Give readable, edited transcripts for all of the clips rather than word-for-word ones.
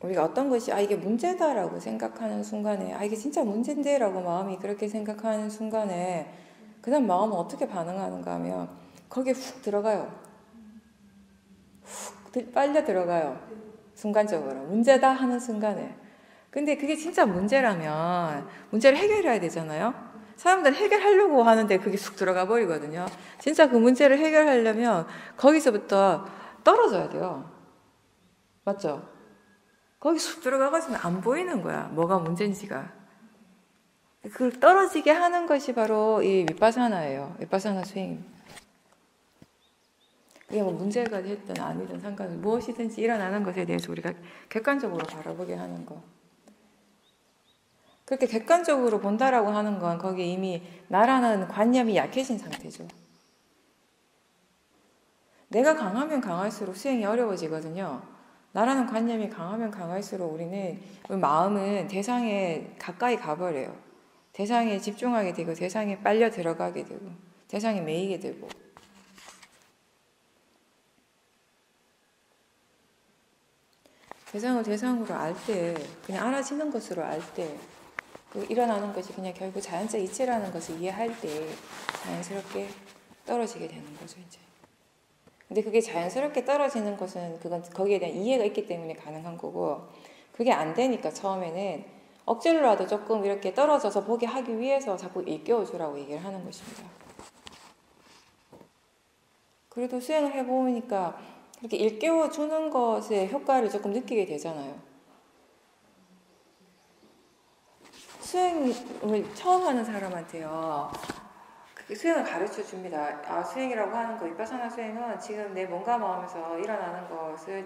우리가 어떤 것이 이게 문제다라고 생각하는 순간에 이게 진짜 문제인데 라고 마음이 그렇게 생각하는 순간에 그 다음 마음은 어떻게 반응하는가 하면 거기에 훅 들어가요. 훅 빨려 들어가요. 순간적으로 문제다 하는 순간에. 근데 그게 진짜 문제라면 문제를 해결해야 되잖아요. 사람들은 해결하려고 하는데 그게 쑥 들어가 버리거든요. 진짜 그 문제를 해결하려면 거기서부터 떨어져야 돼요. 맞죠? 거기 쑥 들어가가지고 안 보이는 거야. 뭐가 문제인지가. 그걸 떨어지게 하는 것이 바로 이 윗바사나예요. 윗바사나 수행입니다. 그게 뭐 문제가 됐든 아니든 상관없이 무엇이든지 일어나는 것에 대해서 우리가 객관적으로 바라보게 하는 거. 그렇게 객관적으로 본다라고 하는 건 거기에 이미 나라는 관념이 약해진 상태죠. 내가 강하면 강할수록 수행이 어려워지거든요. 나라는 관념이 강하면 강할수록 우리 마음은 대상에 가까이 가버려요. 대상에 집중하게 되고 대상에 빨려 들어가게 되고 대상에 매이게 되고. 대상을 대상으로 알 때, 그냥 알아지는 것으로 알 때, 그 일어나는 것이 그냥 결국 자연적 이치라는 것을 이해할 때 자연스럽게 떨어지게 되는 거죠, 이제. 근데 그게 자연스럽게 떨어지는 것은 그건 거기에 대한 이해가 있기 때문에 가능한 거고, 그게 안 되니까 처음에는 억지로라도 조금 이렇게 떨어져서 보게 하기 위해서 자꾸 일깨워주라고 얘기를 하는 것입니다. 그래도 수행을 해보니까 이렇게 일깨워주는 것의 효과를 조금 느끼게 되잖아요. 수행을 처음 하는 사람한테요, 수행을 가르쳐 줍니다. 수행이라고 하는 거, 윗바사나 수행은 지금 내 몸과 마음에서 일어나는 것을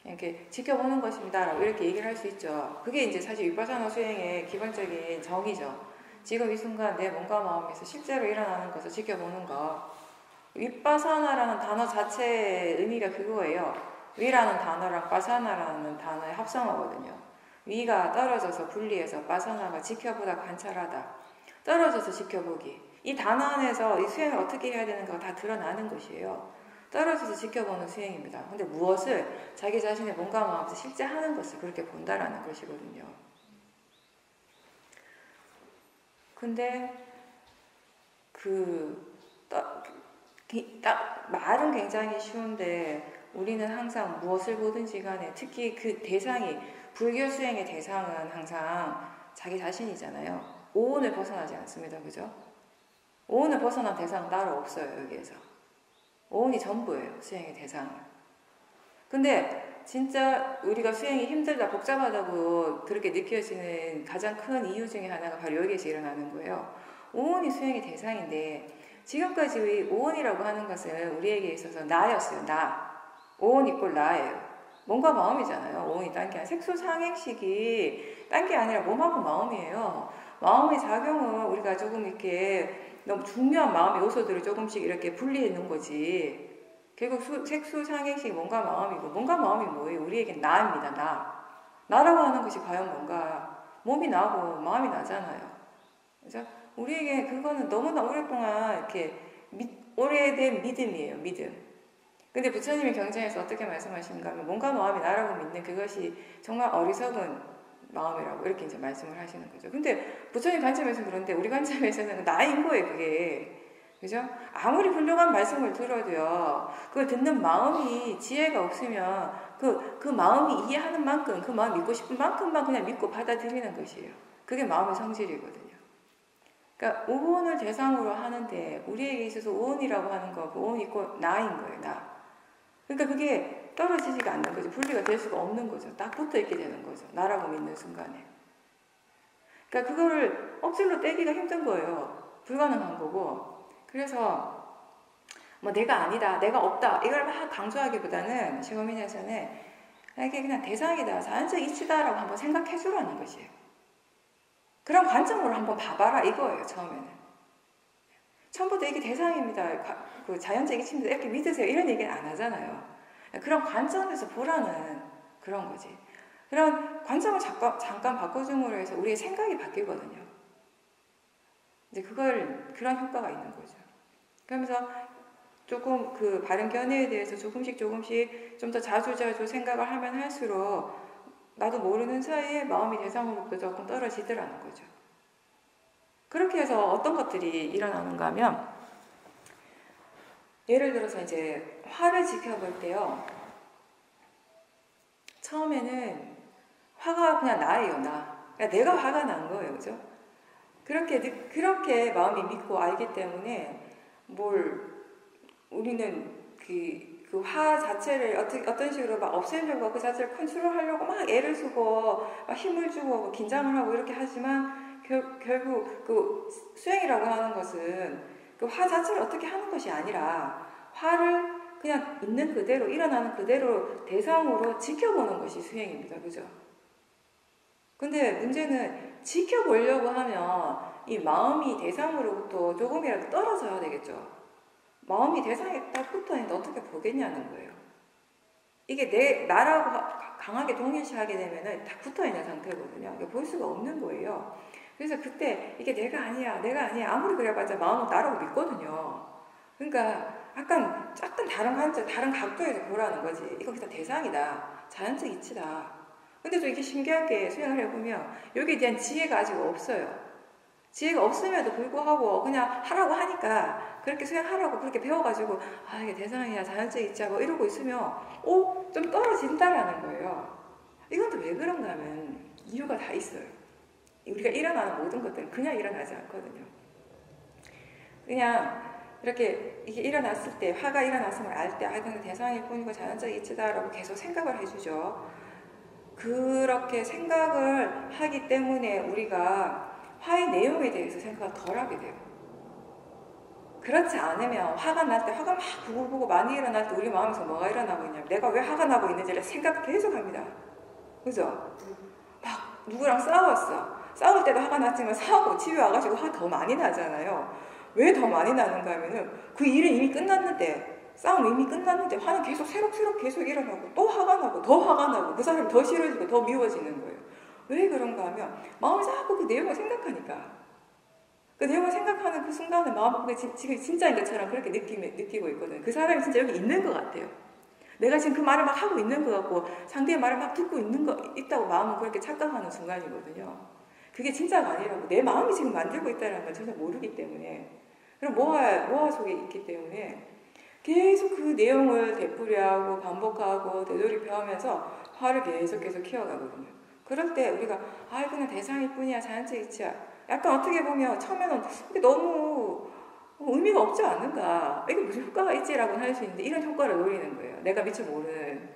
이렇게 지켜보는 것입니다. 라고 이렇게 얘기를 할 수 있죠. 그게 이제 사실 윗바사나 수행의 기본적인 정의죠. 지금 이 순간 내 몸과 마음에서 실제로 일어나는 것을 지켜보는 것. 윗바사나라는 단어 자체의 의미가 그거예요. 위라는 단어랑 바사나라는 단어의 합성어거든요. 위가 떨어져서 분리해서 바사나가 지켜보다 관찰하다. 떨어져서 지켜보기. 이 단어 안에서 이 수행을 어떻게 해야 되는가가 다 드러나는 것이에요. 떨어져서 지켜보는 수행입니다. 근데 무엇을 자기 자신의 몸과 마음에서 실제 하는 것을 그렇게 본다라는 것이거든요. 근데 말은 굉장히 쉬운데 우리는 항상 무엇을 보든지 간에 특히 그 대상이 불교 수행의 대상은 항상 자기 자신이잖아요. 오온을 벗어나지 않습니다. 그죠? 오온을 벗어난 대상은 따로 없어요. 여기에서. 오온이 전부예요. 수행의 대상은. 근데 진짜 우리가 수행이 힘들다 복잡하다고 그렇게 느껴지는 가장 큰 이유 중에 하나가 바로 여기에서 일어나는 거예요. 오온이 수행의 대상인데 지금까지 오온이라고 하는 것은 우리에게 있어서 나였어요. 나. 오온 이꼴 나예요. 몸과 마음이잖아요. 오온이 딴 게 아니라 색소상행식이 딴 게 아니라 몸하고 마음이에요. 마음의 작용을 우리가 조금 이렇게 너무 중요한 마음의 요소들을 조금씩 이렇게 분리해 놓은 거지. 결국 색소상행식이 몸과 마음이고 몸과 마음이 뭐예요? 우리에겐 나입니다. 나. 나라고 하는 것이 과연 뭔가 몸이 나고 마음이 나잖아요. 그죠? 우리에게 그거는 너무나 오랫동안 이렇게 오래된 믿음이에요. 믿음. 근데 부처님이 경전에서 어떻게 말씀하시는가 하면 몸과 마음이 나라고 믿는 그것이 정말 어리석은 마음이라고 이렇게 이제 말씀을 하시는 거죠. 근데 부처님 관점에서는 그런데 우리 관점에서는 나인 거예요. 그게. 그죠? 아무리 훌륭한 말씀을 들어도요, 그걸 듣는 마음이 지혜가 없으면 그 마음이 이해하는 만큼, 그 마음 믿고 싶은 만큼만 그냥 믿고 받아들이는 것이에요. 그게 마음의 성질이거든요. 그러니까 오온을 대상으로 하는데 우리에게 있어서 오온이라고 하는 거, 그 오온 있고 나인 거예요. 나. 그러니까 그게 떨어지지가 않는 거죠. 분리가 될 수가 없는 거죠. 딱 붙어 있게 되는 거죠. 나라고 믿는 순간에. 그러니까 그거를 억지로 떼기가 힘든 거예요. 불가능한 거고. 그래서 뭐 내가 아니다, 내가 없다 이걸 막 강조하기보다는 시고민에서는 이게 그냥 대상이다, 자연적 이치다라고 한번 생각해 주라는 것이에요. 그런 관점으로 한번 봐봐라 이거예요. 처음부터 이게 대상입니다, 그 자연적 이치입니다 이렇게 믿으세요 이런 얘기는 안 하잖아요. 그런 관점에서 보라는 그런 거지. 그런 관점을 잠깐 바꿔줌으로 해서 우리의 생각이 바뀌거든요. 이제 그런 효과가 있는 거죠. 그러면서 조금 그 바른 견해에 대해서 조금씩 좀 더 자주 생각을 하면 할수록 나도 모르는 사이에 마음이 대상으로부터 조금 떨어지더라는 거죠. 그렇게 해서 어떤 것들이 일어나는가 하면, 예를 들어서 이제 화를 지켜볼 때요. 처음에는 화가 그냥 나예요, 나. 그러니까 내가 화가 난 거예요, 그죠? 그렇게 마음이 믿고 알기 때문에 우리는 그 화 자체를 어떤 식으로 막 없애려고 그 자체를 컨트롤하려고 막 애를 쓰고 막 힘을 주고 긴장을 하고 이렇게 하지만 결국 그 수행이라고 하는 것은 그 화 자체를 어떻게 하는 것이 아니라 화를 그냥 있는 그대로 일어나는 그대로 대상으로 지켜보는 것이 수행입니다. 그죠? 근데 문제는 지켜보려고 하면 이 마음이 대상으로부터 조금이라도 떨어져야 되겠죠. 마음이 대상에 딱 붙어있는데 어떻게 보겠냐는 거예요. 이게 나라고 강하게 동일시하게 되면은 딱 붙어있는 상태거든요. 이게 볼 수가 없는 거예요. 그래서 그때 이게 내가 아니야 아무리 그래봤자 마음은 나라고 믿거든요. 그러니까 약간 다른 각도에서 보라는 거지. 이거 그냥 대상이다. 자연적 이치다. 근데 또 이게 신기한 게 수행을 해보면 여기에 대한 지혜가 아직 없어요. 지혜가 없음에도 불구하고 그냥 하라고 하니까 그렇게 수행하라고 그렇게 배워가지고 이게 대상이야 자연적 이치야 뭐 이러고 있으면 좀 떨어진다라는 거예요. 이건 또 왜 그런가 하면 이유가 다 있어요. 우리가 일어나는 모든 것들은 그냥 일어나지 않거든요. 그냥 이렇게 이게 일어났을 때 화가 일어났음을 알 때 그냥 대상일 뿐이고 자연적 이치다라고 계속 생각을 해주죠. 그렇게 생각을 하기 때문에 우리가 화의 내용에 대해서 생각을 덜 하게 돼요. 그렇지 않으면 화가 날 때 화가 막 부글부글 많이 일어날 때 우리 마음에서 뭐가 일어나고 있냐면 내가 왜 화가 나고 있는지를 생각을 계속 합니다. 그죠? 막 누구랑 싸울 때도 화가 났지만 싸우고 집에 와가지고 화 더 많이 나잖아요. 왜 더 많이 나는가 하면은 그 일은 이미 끝났는데 싸움은 이미 끝났는데 화는 계속 새록새록 계속 일어나고 또 화가 나고 더 화가 나고 그 사람이 더 싫어지고 더 미워지는 거예요. 왜 그런가 하면 마음이 자꾸 그 내용을 생각하니까 그 내용을 생각하는 그 순간에 마음이 지금 진짜인 것처럼 그렇게 느끼고 있거든요. 그 사람이 진짜 여기 있는 것 같아요. 내가 지금 그 말을 막 하고 있는 것 같고 상대의 말을 막 듣고 있다고 마음은 그렇게 착각하는 순간이거든요. 그게 진짜가 아니라고 내 마음이 지금 만들고 있다는 걸 전혀 모르기 때문에 그럼 모화 속에 있기 때문에 계속 그 내용을 되풀이하고 반복하고 되돌이표하면서 화를 계속 키워가거든요. 그럴 때 우리가 그냥 대상일 뿐이야 자연적 이치야 약간 어떻게 보면 처음에는 이게 너무 의미가 없지 않는가 이게 무슨 효과가 있지라고 할 수 있는데 이런 효과를 노리는 거예요. 내가 미처 모르는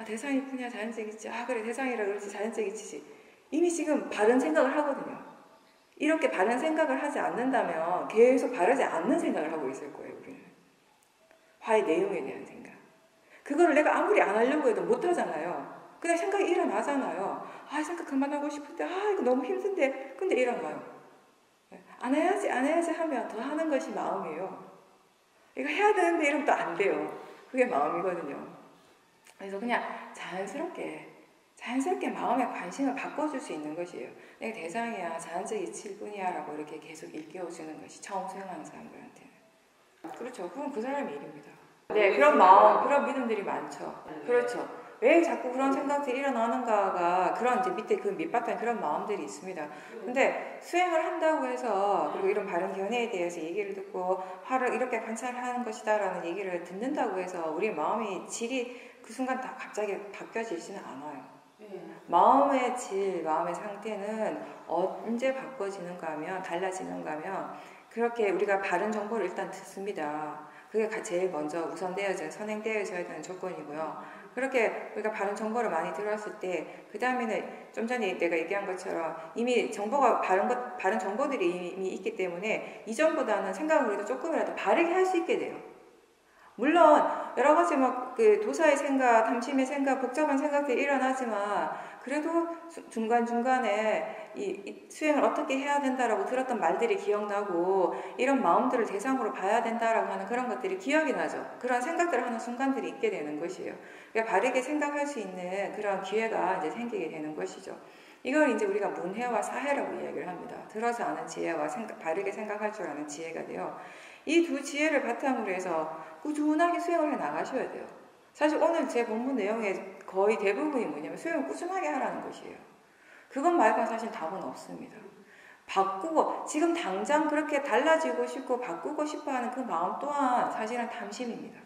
대상일 뿐이야 자연적 이치 그래 대상이라 그렇지 자연적 이치지 이미 지금 바른 생각을 하거든요. 이렇게 바른 생각을 하지 않는다면 계속 바르지 않는 생각을 하고 있을 거예요. 우리는 화의 내용에 대한 생각 그거를 내가 아무리 안 하려고 해도 못 하잖아요. 그냥 생각이 일어나잖아요. 생각 그만하고 싶을 때, 이거 너무 힘든데, 근데 일어나요. 안 해야지 하면 더 하는 것이 마음이에요. 이거 해야 되는데 이러면 또 안 돼요. 그게 마음이거든요. 그래서 그냥 자연스럽게 마음의 관심을 바꿔줄 수 있는 것이에요. 내가 대상이야, 자연적 이치일 뿐이야 라고 이렇게 계속 일깨워주는 것이 처음 수행하는 사람들한테는. 그렇죠. 그건 그 사람의 일입니다. 네, 그런 마음, 그런 믿음들이 많죠. 그렇죠. 왜 자꾸 그런 생각들이 일어나는가가 그런 이제 밑에 그 밑바탕에 그런 마음들이 있습니다. 근데 수행을 한다고 해서 그리고 이런 바른 견해에 대해서 얘기를 듣고 화를 이렇게 관찰하는 것이다라는 얘기를 듣는다고 해서 우리의 마음의 질이 그 순간 다 갑자기 바뀌어지지는 않아요. 마음의 질, 마음의 상태는 언제 바꿔지는가 하면 달라지는가 하면 그렇게 우리가 바른 정보를 일단 듣습니다. 그게 제일 먼저 선행되어져야 되는 조건이고요. 그렇게 우리가 바른 정보를 많이 들었을 때 그 다음에는 좀 전에 내가 얘기한 것처럼 이미 정보가 바른 정보들이 이미 있기 때문에 이전보다는 생각을 그래도 조금이라도 바르게 할 수 있게 돼요. 물론 여러 가지 그 도사의 생각, 탐심의 생각, 복잡한 생각들이 일어나지만 그래도 중간중간에 이 수행을 어떻게 해야 된다라고 들었던 말들이 기억나고 이런 마음들을 대상으로 봐야 된다라고 하는 그런 것들이 기억이 나죠. 그런 생각들을 하는 순간들이 있게 되는 것이에요. 그러니까 바르게 생각할 수 있는 그런 기회가 이제 생기게 되는 것이죠. 이걸 이제 우리가 문해와 사해라고 이야기를 합니다. 들어서 아는 지혜와 바르게 생각할 줄 아는 지혜가 돼요. 이 두 지혜를 바탕으로 해서 꾸준하게 수행을 해 나가셔야 돼요. 사실 오늘 제 본문 내용의 거의 대부분이 뭐냐면 수행을 꾸준하게 하라는 것이에요. 그것 말고는 사실 답은 없습니다. 바꾸고 지금 당장 그렇게 달라지고 싶고 바꾸고 싶어하는 그 마음 또한 사실은 탐심입니다.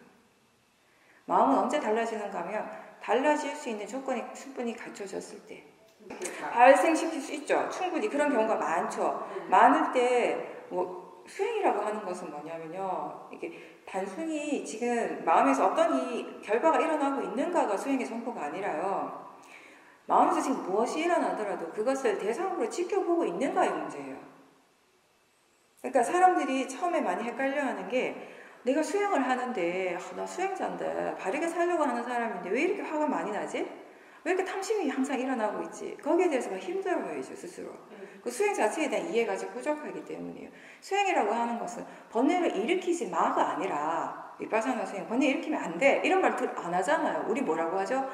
마음은 언제 달라지는가 하면 달라질 수 있는 조건이 충분히 갖춰졌을 때 발생시킬 수 있죠. 충분히 그런 경우가 많죠. 많을 때 뭐 수행이라고 하는 것은 뭐냐면요, 이게 단순히 지금 마음에서 어떤 이 결과가 일어나고 있는가가 수행의 선포가 아니라요, 마음에서 지금 무엇이 일어나더라도 그것을 대상으로 지켜보고 있는가의 문제예요. 그러니까 사람들이 처음에 많이 헷갈려하는 게, 내가 수행을 하는데 나 수행자인데 바르게 살려고 하는 사람인데 왜 이렇게 화가 많이 나지? 왜 이렇게 탐심이 항상 일어나고 있지? 거기에 대해서 막 힘들어해요, 스스로. 그 수행 자체에 대한 이해가 아직 부족하기 때문이에요. 수행이라고 하는 것은 번뇌를 일으키지 마가 아니라, 위파사나 수행, 번뇌 일으키면 안 돼, 이런 말 안 하잖아요. 우리 뭐라고 하죠?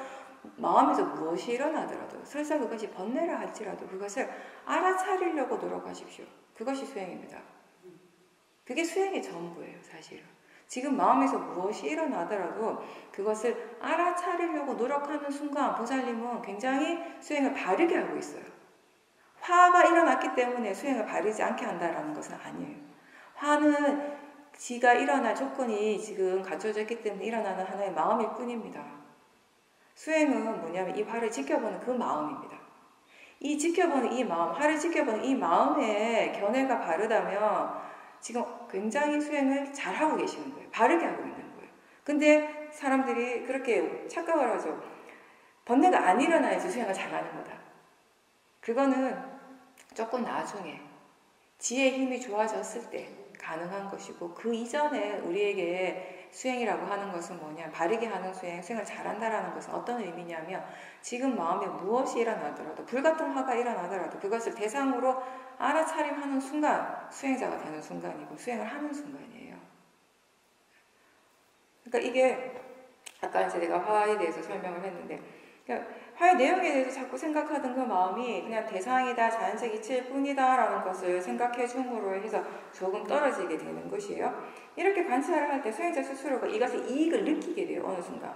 마음에서 무엇이 일어나더라도, 설사 그것이 번뇌라 할지라도 그것을 알아차리려고 노력하십시오. 그것이 수행입니다. 그게 수행의 전부예요, 사실은. 지금 마음에서 무엇이 일어나더라도 그것을 알아차리려고 노력하는 순간 보살님은 굉장히 수행을 바르게 하고 있어요. 화가 일어났기 때문에 수행을 바르지 않게 한다는 것은 아니에요. 화는 지가 일어날 조건이 지금 갖춰졌기 때문에 일어나는 하나의 마음일 뿐입니다. 수행은 뭐냐면 이 화를 지켜보는 그 마음입니다. 이 지켜보는 이 마음, 화를 지켜보는 이 마음의 견해가 바르다면 지금 굉장히 수행을 잘하고 계시는 거예요. 바르게 하고 있는 거예요. 근데 사람들이 그렇게 착각을 하죠. 번뇌가 안 일어나야지 수행을 잘하는 거다. 그거는 조금 나중에 지혜의 힘이 좋아졌을 때 가능한 것이고, 그 이전에 우리에게 수행이라고 하는 것은 뭐냐, 바르게 하는 수행을 잘한다라는 것은 어떤 의미냐면, 지금 마음에 무엇이 일어나더라도, 불같은 화가 일어나더라도 그것을 대상으로 알아차림하는 순간 수행자가 되는 순간이고 수행을 하는 순간이에요. 그러니까 이게 아까 이제 내가 화에 대해서 설명을 했는데, 그러니까 화의 내용에 대해서 자꾸 생각하던 그 마음이 그냥 대상이다, 자연적 이치일 뿐이다 라는 것을 생각해 줌으로 해서 조금 떨어지게 되는 것이에요. 이렇게 관찰을 할 때 수행자 스스로가 이것의 이익을 느끼게 돼요. 어느 순간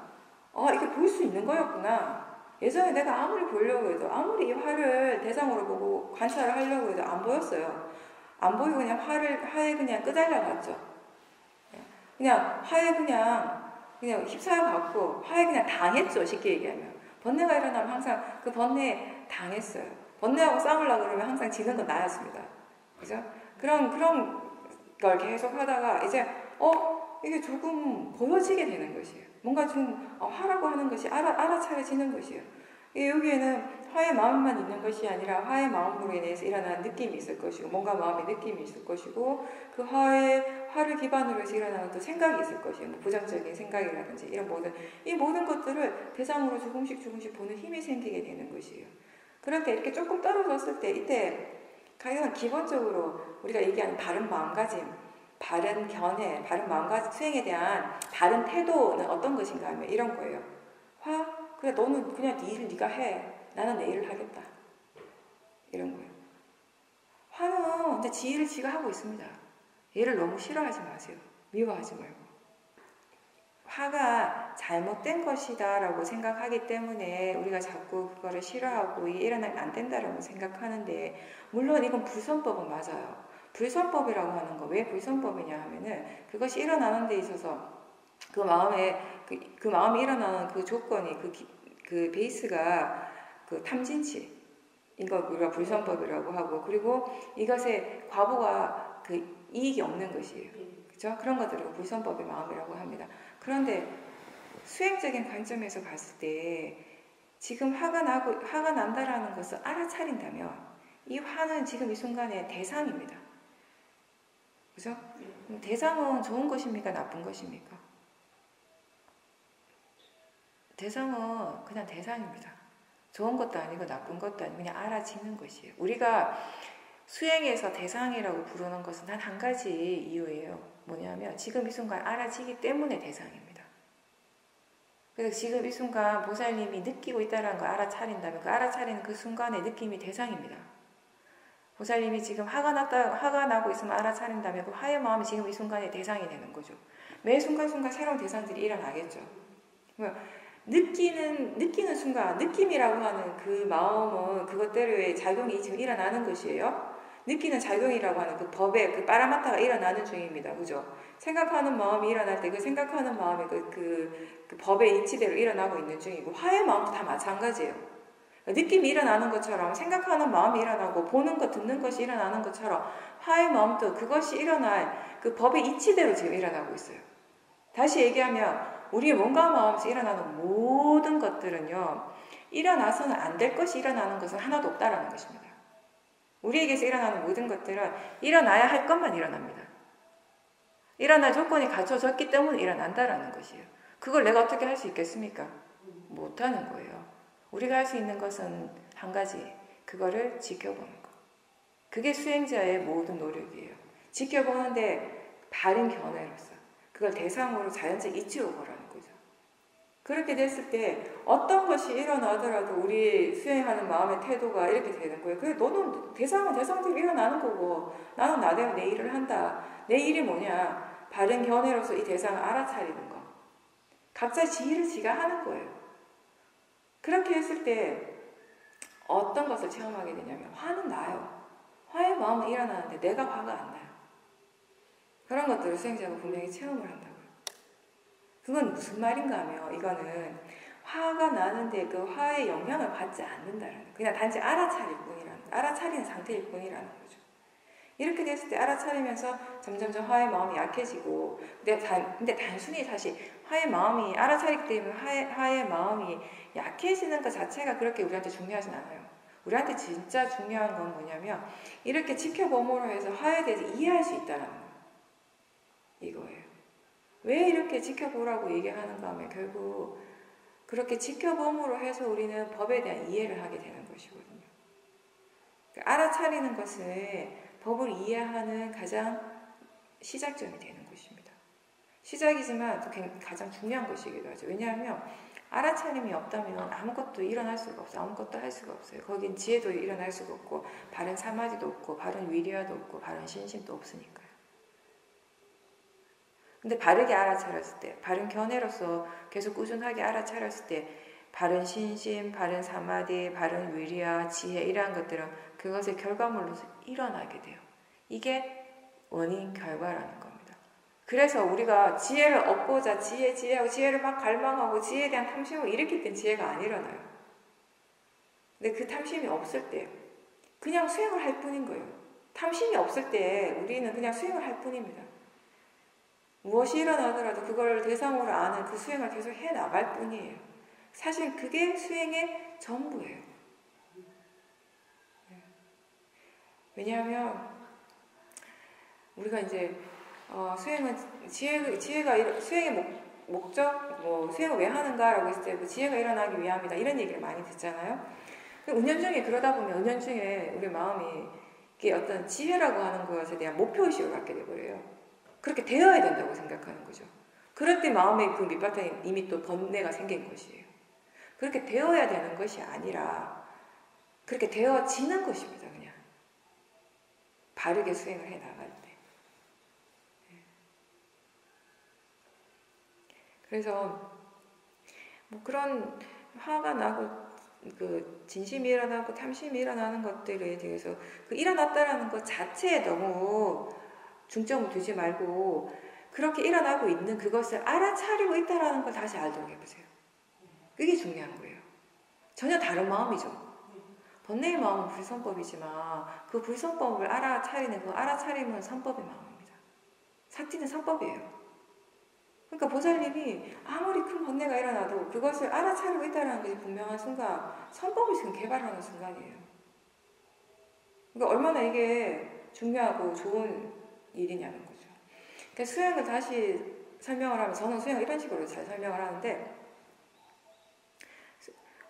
이게 볼 수 있는 거였구나. 예전에 내가 아무리 보려고 해도, 아무리 이 화를 대상으로 보고 관찰을 하려고 해도 안 보였어요. 안 보이고 그냥 화에 그냥 끄달려갔죠. 그냥 화에 그냥 휩싸여갖고 화에 그냥 당했죠. 쉽게 얘기하면. 번뇌가 일어나면 항상 그 번뇌에 당했어요. 번뇌하고 싸우려고 그러면 항상 지는 건 나였습니다. 그죠? 그런 걸 계속 하다가 이제 이게 조금 보여지게 되는 것이에요. 뭔가 좀 화라고 하는 것이 알아차려지는 것이에요. 여기에는 화의 마음만 있는 것이 아니라 화의 마음으로 인해서 일어나는 느낌이 있을 것이고, 뭔가 마음의 느낌이 있을 것이고, 그 화를 기반으로 해서 일어나는 또 생각이 있을 것이에요. 뭐 부정적인 생각이라든지 이 모든 것들을 대상으로 조금씩 보는 힘이 생기게 되는 것이에요. 그럴 때 이렇게 조금 떨어졌을 때, 이때 가장 기본적으로 우리가 얘기하는 바른 마음가짐, 바른 견해, 바른 마음가짐, 수행에 대한 바른 태도는 어떤 것인가 하면 이런 거예요. 그래, 너는 그냥 네 일을 네가 해. 나는 내 일을 하겠다. 이런 거예요. 화는 근데 지 일을 지가 하고 있습니다. 얘를 너무 싫어하지 마세요. 미워하지 말고. 화가 잘못된 것이다 라고 생각하기 때문에 우리가 자꾸 그거를 싫어하고 이게 일어나면 안 된다라고 생각하는데, 물론 이건 불선법은 맞아요. 불선법이라고 하는 거, 왜 불선법이냐 하면은 그것이 일어나는 데 있어서 그 마음에 그 마음이 일어나는 그 조건이 그 베이스가 그 탐진치, 이거 우리가 불선법이라고 하고, 그리고 이것의 과보가 그 이익이 없는 것이에요. 그렇죠? 그런 것들을 불선법의 마음이라고 합니다. 그런데 수행적인 관점에서 봤을 때 지금 화가 난다라는 것을 알아차린다면 이 화는 지금 이 순간의 대상입니다. 그죠? 대상은 좋은 것입니까? 나쁜 것입니까? 대상은 그냥 대상입니다. 좋은 것도 아니고 나쁜 것도 아니고 그냥 알아지는 것이에요. 우리가 수행에서 대상이라고 부르는 것은 단 한 가지 이유예요. 뭐냐면 지금 이 순간 알아지기 때문에 대상입니다. 그래서 지금 이 순간 보살님이 느끼고 있다는 걸 알아차린다면 그 알아차리는 그 순간의 느낌이 대상입니다. 보살님이 지금 화가 나고 있으면 알아차린다면 그 화의 마음이 지금 이 순간의 대상이 되는 거죠. 매 순간순간 새로운 대상들이 일어나겠죠. 느끼는 순간, 느낌이라고 하는 그 마음은 그것대로의 작용이 지금 일어나는 것이에요. 느끼는 작용이라고 하는 그 법의 그 파라마타가 일어나는 중입니다. 그죠? 생각하는 마음이 일어날 때 그 생각하는 마음이 그 법의 이치대로 일어나고 있는 중이고, 화의 마음도 다 마찬가지예요. 느낌이 일어나는 것처럼 생각하는 마음이 일어나고 보는 것, 듣는 것이 일어나는 것처럼 화의 마음도 그것이 일어날 그 법의 이치대로 지금 일어나고 있어요. 다시 얘기하면 우리의 몸과 마음에서 일어나는 모든 것들은요, 일어나서는 안 될 것이 일어나는 것은 하나도 없다라는 것입니다. 우리에게서 일어나는 모든 것들은 일어나야 할 것만 일어납니다. 일어날 조건이 갖춰졌기 때문에 일어난다라는 것이에요. 그걸 내가 어떻게 할 수 있겠습니까? 못하는 거예요. 우리가 할 수 있는 것은 한 가지, 그거를 지켜보는 것. 그게 수행자의 모든 노력이에요. 지켜보는데 바른 견해로서 그걸 대상으로 자연적 이치로 보라는 거죠. 그렇게 됐을 때 어떤 것이 일어나더라도 우리 수행하는 마음의 태도가 이렇게 되는 거예요. 그래, 너는 대상은 대상대로 일어나는 거고 나는 나대로 내 일을 한다. 내 일이 뭐냐? 바른 견해로서 이 대상을 알아차리는 거. 각자 지 일을 지가 하는 거예요. 그렇게 했을 때 어떤 것을 체험하게 되냐면 화는 나요. 화의 마음은 일어나는데 내가 화가 안 나요. 그런 것들을 수행자가 분명히 체험을 한다고요. 그건 무슨 말인가 하면 이거는 화가 나는데 그 화의 영향을 받지 않는다라는, 그냥 단지 알아차리는 상태일 뿐이라는 거죠. 이렇게 됐을 때 알아차리면서 점점점 화의 마음이 약해지고, 근데 단순히 사실 화의 마음이 알아차리기 때문에 화의 마음이 약해지는 것 자체가 그렇게 우리한테 중요하진 않아요. 우리한테 진짜 중요한 건 뭐냐면 이렇게 지켜봄으로 해서 화에 대해서 이해할 수 있다는 거예요. 이거예요. 왜 이렇게 지켜보라고 얘기하는가 하면 결국 그렇게 지켜봄으로 해서 우리는 법에 대한 이해를 하게 되는 것이거든요. 알아차리는 것을 법을 이해하는 가장 시작점이 되는 것입니다. 시작이지만 또 가장 중요한 것이기도 하죠. 왜냐하면 알아차림이 없다면 아무것도 일어날 수가 없어요. 아무것도 할 수가 없어요. 거긴 지혜도 일어날 수가 없고 바른 사마디도 없고 바른 위리아도 없고 바른 신심도 없으니까요. 근데 바르게 알아차렸을 때, 바른 견해로서 계속 꾸준하게 알아차렸을 때 바른 신심, 바른 사마디, 바른 위리아, 지혜 이러한 것들은 그것의 결과물로서 일어나게 돼요. 이게 원인 결과라는 겁니다. 그래서 우리가 지혜를 얻고자 지혜하고 지혜를 막 갈망하고 지혜에 대한 탐심을 일으킬 땐 지혜가 안 일어나요. 근데 그 탐심이 없을 때 그냥 수행을 할 뿐인 거예요. 탐심이 없을 때 우리는 그냥 수행을 할 뿐입니다. 무엇이 일어나더라도 그걸 대상으로 아는 그 수행을 계속 해나갈 뿐이에요. 사실 그게 수행의 전부예요. 왜냐하면 우리가 이제 수행은 수행의 목적, 수행을 왜 하는가라고 했을 때 지혜가 일어나기 위함이다 이런 얘기를 많이 듣잖아요. 은연중에 그러다 보면 은연중에 우리 마음이 이게 어떤 지혜라고 하는 것에 대한 목표의식을 갖게 되버려요. 그렇게 되어야 된다고 생각하는 거죠. 그럴 때 마음의 그 밑바탕에 이미 또 번뇌가 생긴 것이에요. 그렇게 되어야 되는 것이 아니라 그렇게 되어지는 것입니다. 그냥 바르게 수행을 해 나갈 때. 그래서 그런 화가 나고 그 진심이 일어나고 탐심이 일어나는 것들에 대해서 그 일어났다라는 것 자체에 너무 중점을 두지 말고 그렇게 일어나고 있는 그것을 알아차리고 있다는 걸 다시 알도록 해보세요. 그게 중요한 거예요. 전혀 다른 마음이죠. 번뇌의 마음은 불선법이지만 그 불선법을 알아차리는 그 알아차림은 선법의 마음입니다. 사티는 선법이에요. 그러니까 보살님이 아무리 큰 번뇌가 일어나도 그것을 알아차리고 있다는 것이 분명한 순간 선법을 지금 개발하는 순간이에요. 그러니까 얼마나 이게 중요하고 좋은 일이냐는 거죠. 그러니까 수행을 다시 설명을 하면 저는 수행을 이런 식으로 잘 설명을 하는데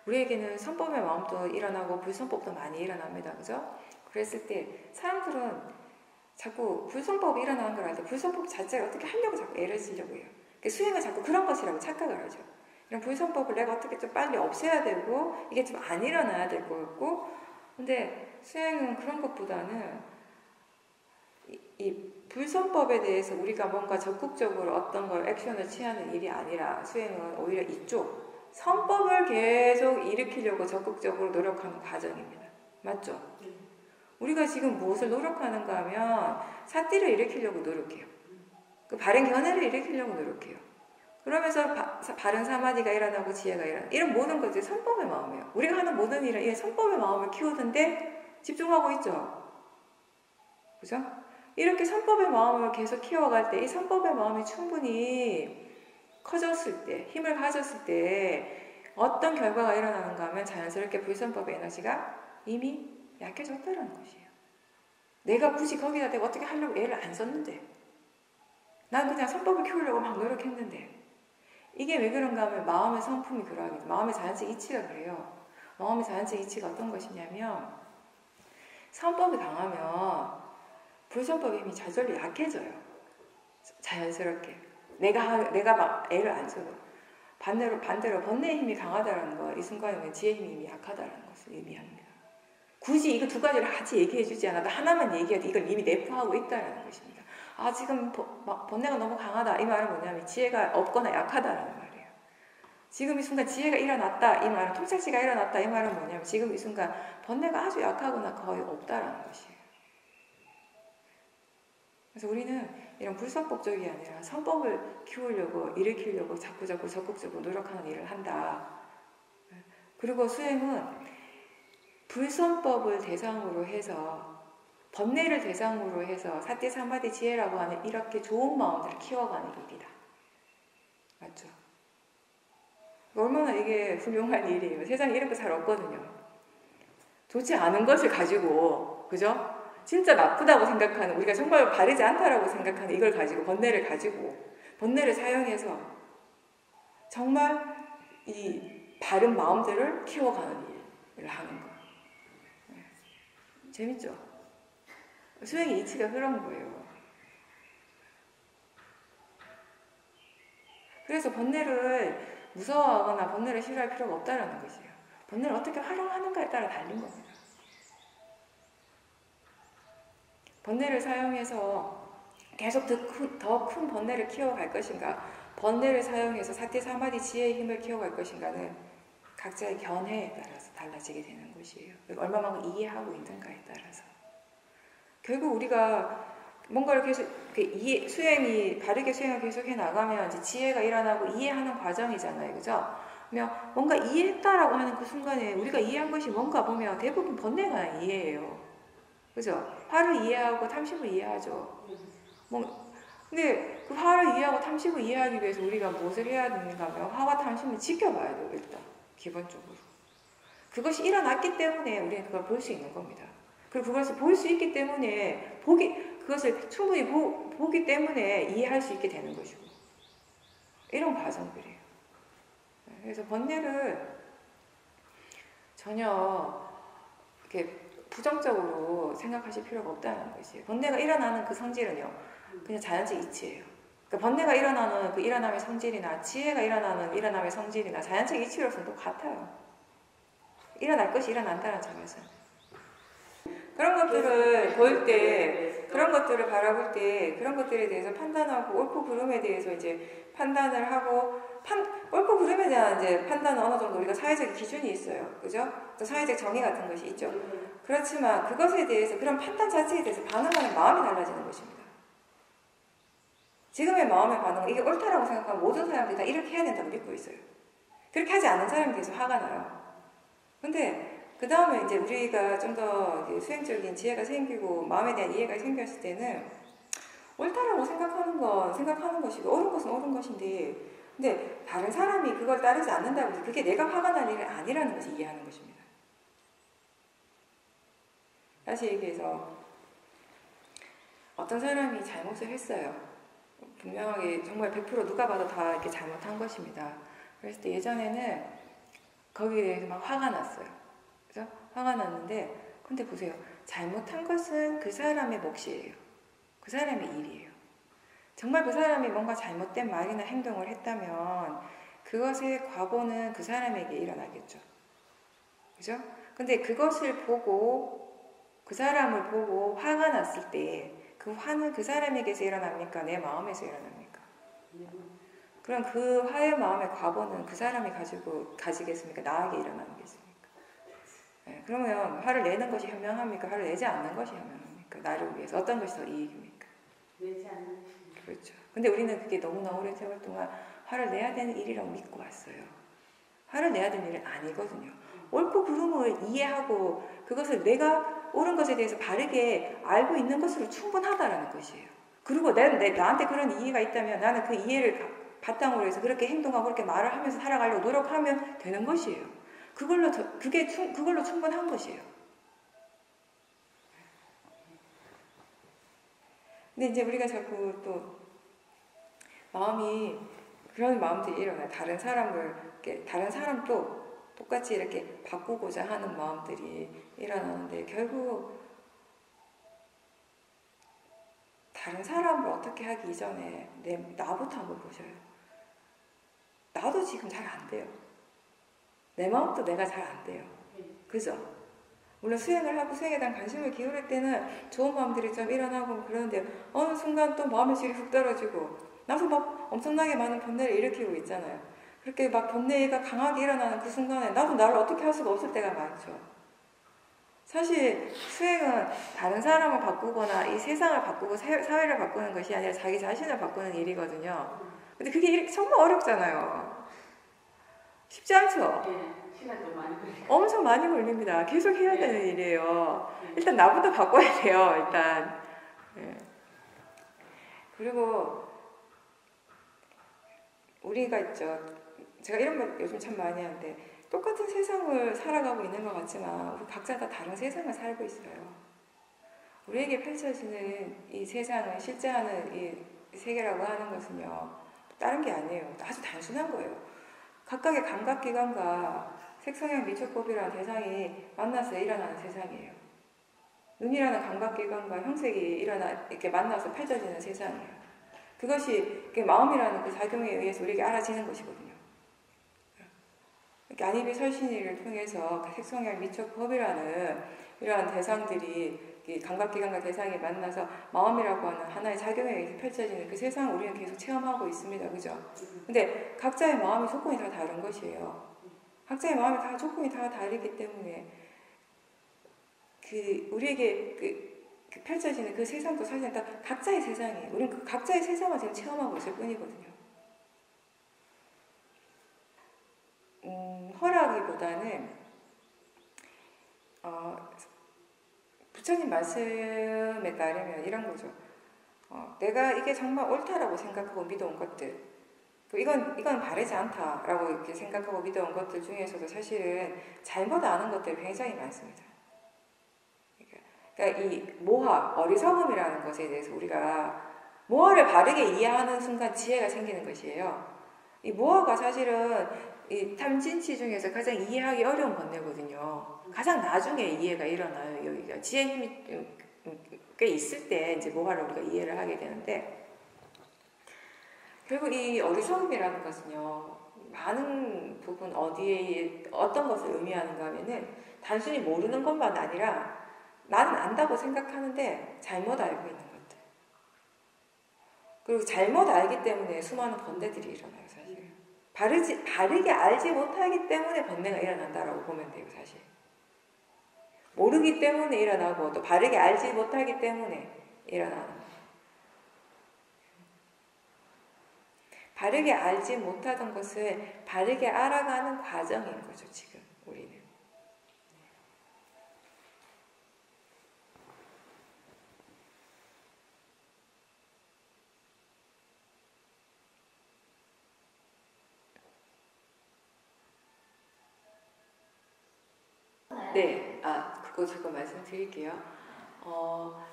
우리에게는 선법의 마음도 일어나고 불선법도 많이 일어납니다. 그죠? 그랬을 때 사람들은 자꾸 불선법이 일어나는 걸 알 때 불선법 자체를 어떻게 하려고 자꾸 애를 쓰려고 해요. 그러니까 수행을 자꾸 그런 것이라고 착각을 하죠. 이런 불선법을 내가 어떻게 좀 빨리 없애야 되고 이게 좀 안 일어나야 될 것 같고 근데 수행은 그런 것보다는 이 불선법에 대해서 우리가 뭔가 적극적으로 어떤 걸 액션을 취하는 일이 아니라 수행은 오히려 이쪽 선법을 계속 일으키려고 적극적으로 노력하는 과정입니다. 맞죠? 우리가 지금 무엇을 노력하는가 하면 사띠를 일으키려고 노력해요. 그 바른 견해를 일으키려고 노력해요. 그러면서 바른 사마디가 일어나고 지혜가 일어나고 이런 모든 것들이 선법의 마음이에요. 우리가 하는 모든 일은 이 선법의 마음을 키우는데 집중하고 있죠. 그죠? 이렇게 선법의 마음을 계속 키워갈 때 이 선법의 마음이 충분히 커졌을 때, 힘을 가졌을 때 어떤 결과가 일어나는가 하면 자연스럽게 불선법의 에너지가 이미 약해졌다는 것이에요. 내가 굳이 거기다 대고 어떻게 하려고 애를 안 썼는데 난 그냥 선법을 키우려고 막 노력했는데 이게 왜 그런가 하면 마음의 성품이 그러하거든요. 마음의 자연적 이치가 그래요. 마음의 자연적 이치가 어떤 것이냐면 선법이 강하면 불선법의 힘이 저절로 약해져요. 자연스럽게. 내가 막 애를 안 써도. 반대로 번뇌의 힘이 강하다는 거, 이 순간에 지혜의 힘이 이미 약하다는 것을 의미합니다. 굳이 이거 두 가지를 같이 얘기해 주지 않아도 하나만 얘기해도 이걸 이미 내포하고 있다는 것입니다. 아, 지금 번뇌가 너무 강하다. 이 말은 뭐냐면 지혜가 없거나 약하다라는 말이에요. 지금 이 순간 지혜가 일어났다. 이 말은 통찰지가 일어났다. 이 말은 뭐냐면 지금 이 순간 번뇌가 아주 약하거나 거의 없다라는 것이에요. 그래서 우리는 이런 불선법적이 아니라 선법을 키우려고 일으키려고 자꾸 적극적으로 노력하는 일을 한다. 그리고 수행은 불선법을 대상으로 해서 번뇌를 대상으로 해서 사띠 사마디 지혜라고 하는 이렇게 좋은 마음들을 키워가는 일이다. 맞죠? 얼마나 이게 훌륭한 일이에요. 세상에 이런 거 잘 없거든요. 좋지 않은 것을 가지고, 그죠? 진짜 나쁘다고 생각하는, 우리가 정말 바르지 않다라고 생각하는 이걸 가지고, 번뇌를 가지고, 번뇌를 사용해서 정말 이 바른 마음들을 키워가는 일을 하는 거. 재밌죠? 수행의 이치가 그런 거예요. 그래서 번뇌를 무서워하거나 번뇌를 싫어할 필요가 없다는 것이에요. 번뇌를 어떻게 활용하는가에 따라 달린 겁니다. 번뇌를 사용해서 계속 더 큰 번뇌를 키워갈 것인가, 번뇌를 사용해서 사띠 사마디 지혜의 힘을 키워갈 것인가는 각자의 견해에 따라서 달라지게 되는 것이에요. 얼마만큼 이해하고 있는가에 따라서. 결국 우리가 뭔가를 계속 수행이 바르게 수행을 계속해 나가면 이제 지혜가 일어나고 이해하는 과정이잖아요, 그죠? 그러면 뭔가 이해했다라고 하는 그 순간에 우리가 이해한 것이 뭔가 보면 대부분 번뇌가 이해해요, 그죠? 화를 이해하고 탐심을 이해하죠. 근데 그 화를 이해하고 탐심을 이해하기 위해서 우리가 무엇을 해야 되는가 하면 화와 탐심을 지켜봐야 돼요, 일단 기본적으로. 그것이 일어났기 때문에 우리는 그걸 볼 수 있는 겁니다. 그리고 그것을 볼 수 있기 때문에 그것을 충분히 보기 때문에 이해할 수 있게 되는 것이고, 이런 과정들이에요. 그래서 번뇌를 전혀 이렇게 부정적으로 생각하실 필요가 없다는 것이에요. 번뇌가 일어나는 그 성질은요, 그냥 자연적 이치예요. 그러니까 번뇌가 일어나는 그 일어남의 성질이나 지혜가 일어나는 일어남의 성질이나 자연적 이치로서는 똑같아요. 일어날 것이 일어난다는 점에서. 그런 것들을 볼 때, 그런 것들을 바라볼 때, 그런 것들에 대해서 판단하고, 옳고 그름에 대해서 이제 판단을 하고, 옳고 그름에 대한 이제 판단은 어느 정도 우리가 사회적 기준이 있어요. 그죠? 또 사회적 정의 같은 것이 있죠. 그렇지만 그것에 대해서, 그런 판단 자체에 대해서 반응하는 마음이 달라지는 것입니다. 지금의 마음의 반응은 이게 옳다라고 생각하는 모든 사람들이 다 이렇게 해야 된다고 믿고 있어요. 그렇게 하지 않는 사람이 계속 화가 나요. 근데 그 다음에 이제 우리가 좀 더 수행적인 지혜가 생기고 마음에 대한 이해가 생겼을 때는 옳다라고 생각하는 건 생각하는 것이고 옳은 것은 옳은 것인데, 근데 다른 사람이 그걸 따르지 않는다고 해서 그게 내가 화가 날 일은 아니라는 것을 이해하는 것입니다. 다시 얘기해서 어떤 사람이 잘못을 했어요. 분명하게 정말 100% 누가 봐도 다 이렇게 잘못한 것입니다. 그랬을 때 예전에는 거기에 대해서 막 화가 났어요. 그죠? 화가 났는데, 근데 보세요. 잘못한 것은 그 사람의 몫이에요. 그 사람의 일이에요. 정말 그 사람이 뭔가 잘못된 말이나 행동을 했다면 그것의 과보는 그 사람에게 일어나겠죠. 그죠? 근데 그것을 보고, 그 사람을 보고 화가 났을 때 그 화는 그 사람에게서 일어납니까? 내 마음에서 일어납니까? 그럼 그 화의 마음의 과보는 그 사람이 가지겠습니까? 나에게 일어나겠습니까? 네, 그러면 화를 내는 것이 현명합니까? 화를 내지 않는 것이 현명합니까? 나를 위해서 어떤 것이 더 이익입니까? 내지 않는. 그렇죠. 근데 우리는 그게 너무나 오랜 세월 동안 화를 내야 되는 일이라고 믿고 왔어요. 화를 내야 되는 일은 아니거든요. 옳고 그름을 이해하고 그것을 내가 옳은 것에 대해서 바르게 알고 있는 것으로 충분하다라는 것이에요. 그리고 나한테 그런 이해가 있다면 나는 그 이해를 바탕으로 해서 그렇게 행동하고 그렇게 말을 하면서 살아가려고 노력하면 되는 것이에요. 그걸로 충분한 것이에요. 근데 이제 우리가 자꾸 또 마음이 그런 마음들이 일어나요. 다른 사람도 똑같이 이렇게 바꾸고자 하는 마음들이 일어나는데 결국 다른 사람을 어떻게 하기 이전에 나부터 한번 보셔요. 나도 지금 잘 안 돼요. 내 마음도 내가 잘 안 돼요. 그죠? 물론 수행을 하고 수행에 대한 관심을 기울일 때는 좋은 마음들이 좀 일어나고 그러는데 어느 순간 또 마음의 질이 훅 떨어지고 나도 막 엄청나게 많은 번뇌를 일으키고 있잖아요. 그렇게 막 번뇌가 강하게 일어나는 그 순간에 나도 나를 어떻게 할 수가 없을 때가 많죠. 사실 수행은 다른 사람을 바꾸거나 이 세상을 바꾸고 사회를 바꾸는 것이 아니라 자기 자신을 바꾸는 일이거든요. 근데 그게 정말 어렵잖아요. 쉽지 않죠? 네, 시간도 많이 걸리고. 엄청 많이 걸립니다. 계속 해야 되는 일이에요. 일단 나부터 바꿔야 돼요. 일단. 네. 그리고 우리가 있죠. 제가 이런 말 요즘 참 많이 하는데 똑같은 세상을 살아가고 있는 것 같지만 우리 각자 다 다른 세상을 살고 있어요. 우리에게 펼쳐지는 이 세상을 실제하는 이 세계라고 하는 것은요. 다른 게 아니에요. 아주 단순한 거예요. 각각의 감각기관과 색성향 미촉법이라는 대상이 만나서 일어나는 세상이에요. 눈이라는 감각기관과 형색이 이렇게 만나서 펼쳐지는 세상이에요. 그것이 마음이라는 그 작용에 의해서 우리에게 알아지는 것이거든요. 이렇게 안입의 설신의를 통해서 그 색성향 미촉법이라는 이러한 대상들이 감각기관과 대상이 만나서 마음이라고 하는 하나의 작용에 의해서 펼쳐지는 그 세상을 우리는 계속 체험하고 있습니다. 그죠? 근데 각자의 마음의 조건이 다 다른 것이에요. 각자의 마음의 조건이 다 다르기 때문에 우리에게 펼쳐지는 그 세상도 사실 다 각자의 세상이에요. 우리는 그 각자의 세상을 지금 체험하고 있을 뿐이거든요. 허락이보다는 부처님 말씀에 따르면 이런 거죠. 내가 이게 정말 옳다라고 생각하고 믿어온 것들, 이건 바르지 않다라고 이렇게 생각하고 믿어온 것들 중에서도 사실은 잘못 아는 것들이 굉장히 많습니다. 그러니까 이 모하, 어리석음이라는 것에 대해서 우리가 모하를 바르게 이해하는 순간 지혜가 생기는 것이에요. 이 모하가 사실은 이 탐진치 중에서 가장 이해하기 어려운 번뇌거든요. 가장 나중에 이해가 일어나요. 여기가 지혜 힘이 꽤 있을 때 이제 모하를 우리가 이해를 하게 되는데 결국 이 어리석음이라는 것은요. 많은 부분 어떤 것을 의미하는가 하면은 단순히 모르는 것만 아니라 나는 안다고 생각하는데 잘못 알고 있는 것들. 그리고 잘못 알기 때문에 수많은 번뇌들이 일어나요, 사실. 바르게 알지 못하기 때문에 번뇌가 일어난다라고 보면 돼요, 사실. 모르기 때문에 일어나고 또 바르게 알지 못하기 때문에 일어나는 거예요. 바르게 알지 못하던 것을 바르게 알아가는 과정인 거죠, 지금 우리는. 네, 그거 제가 말씀드릴게요.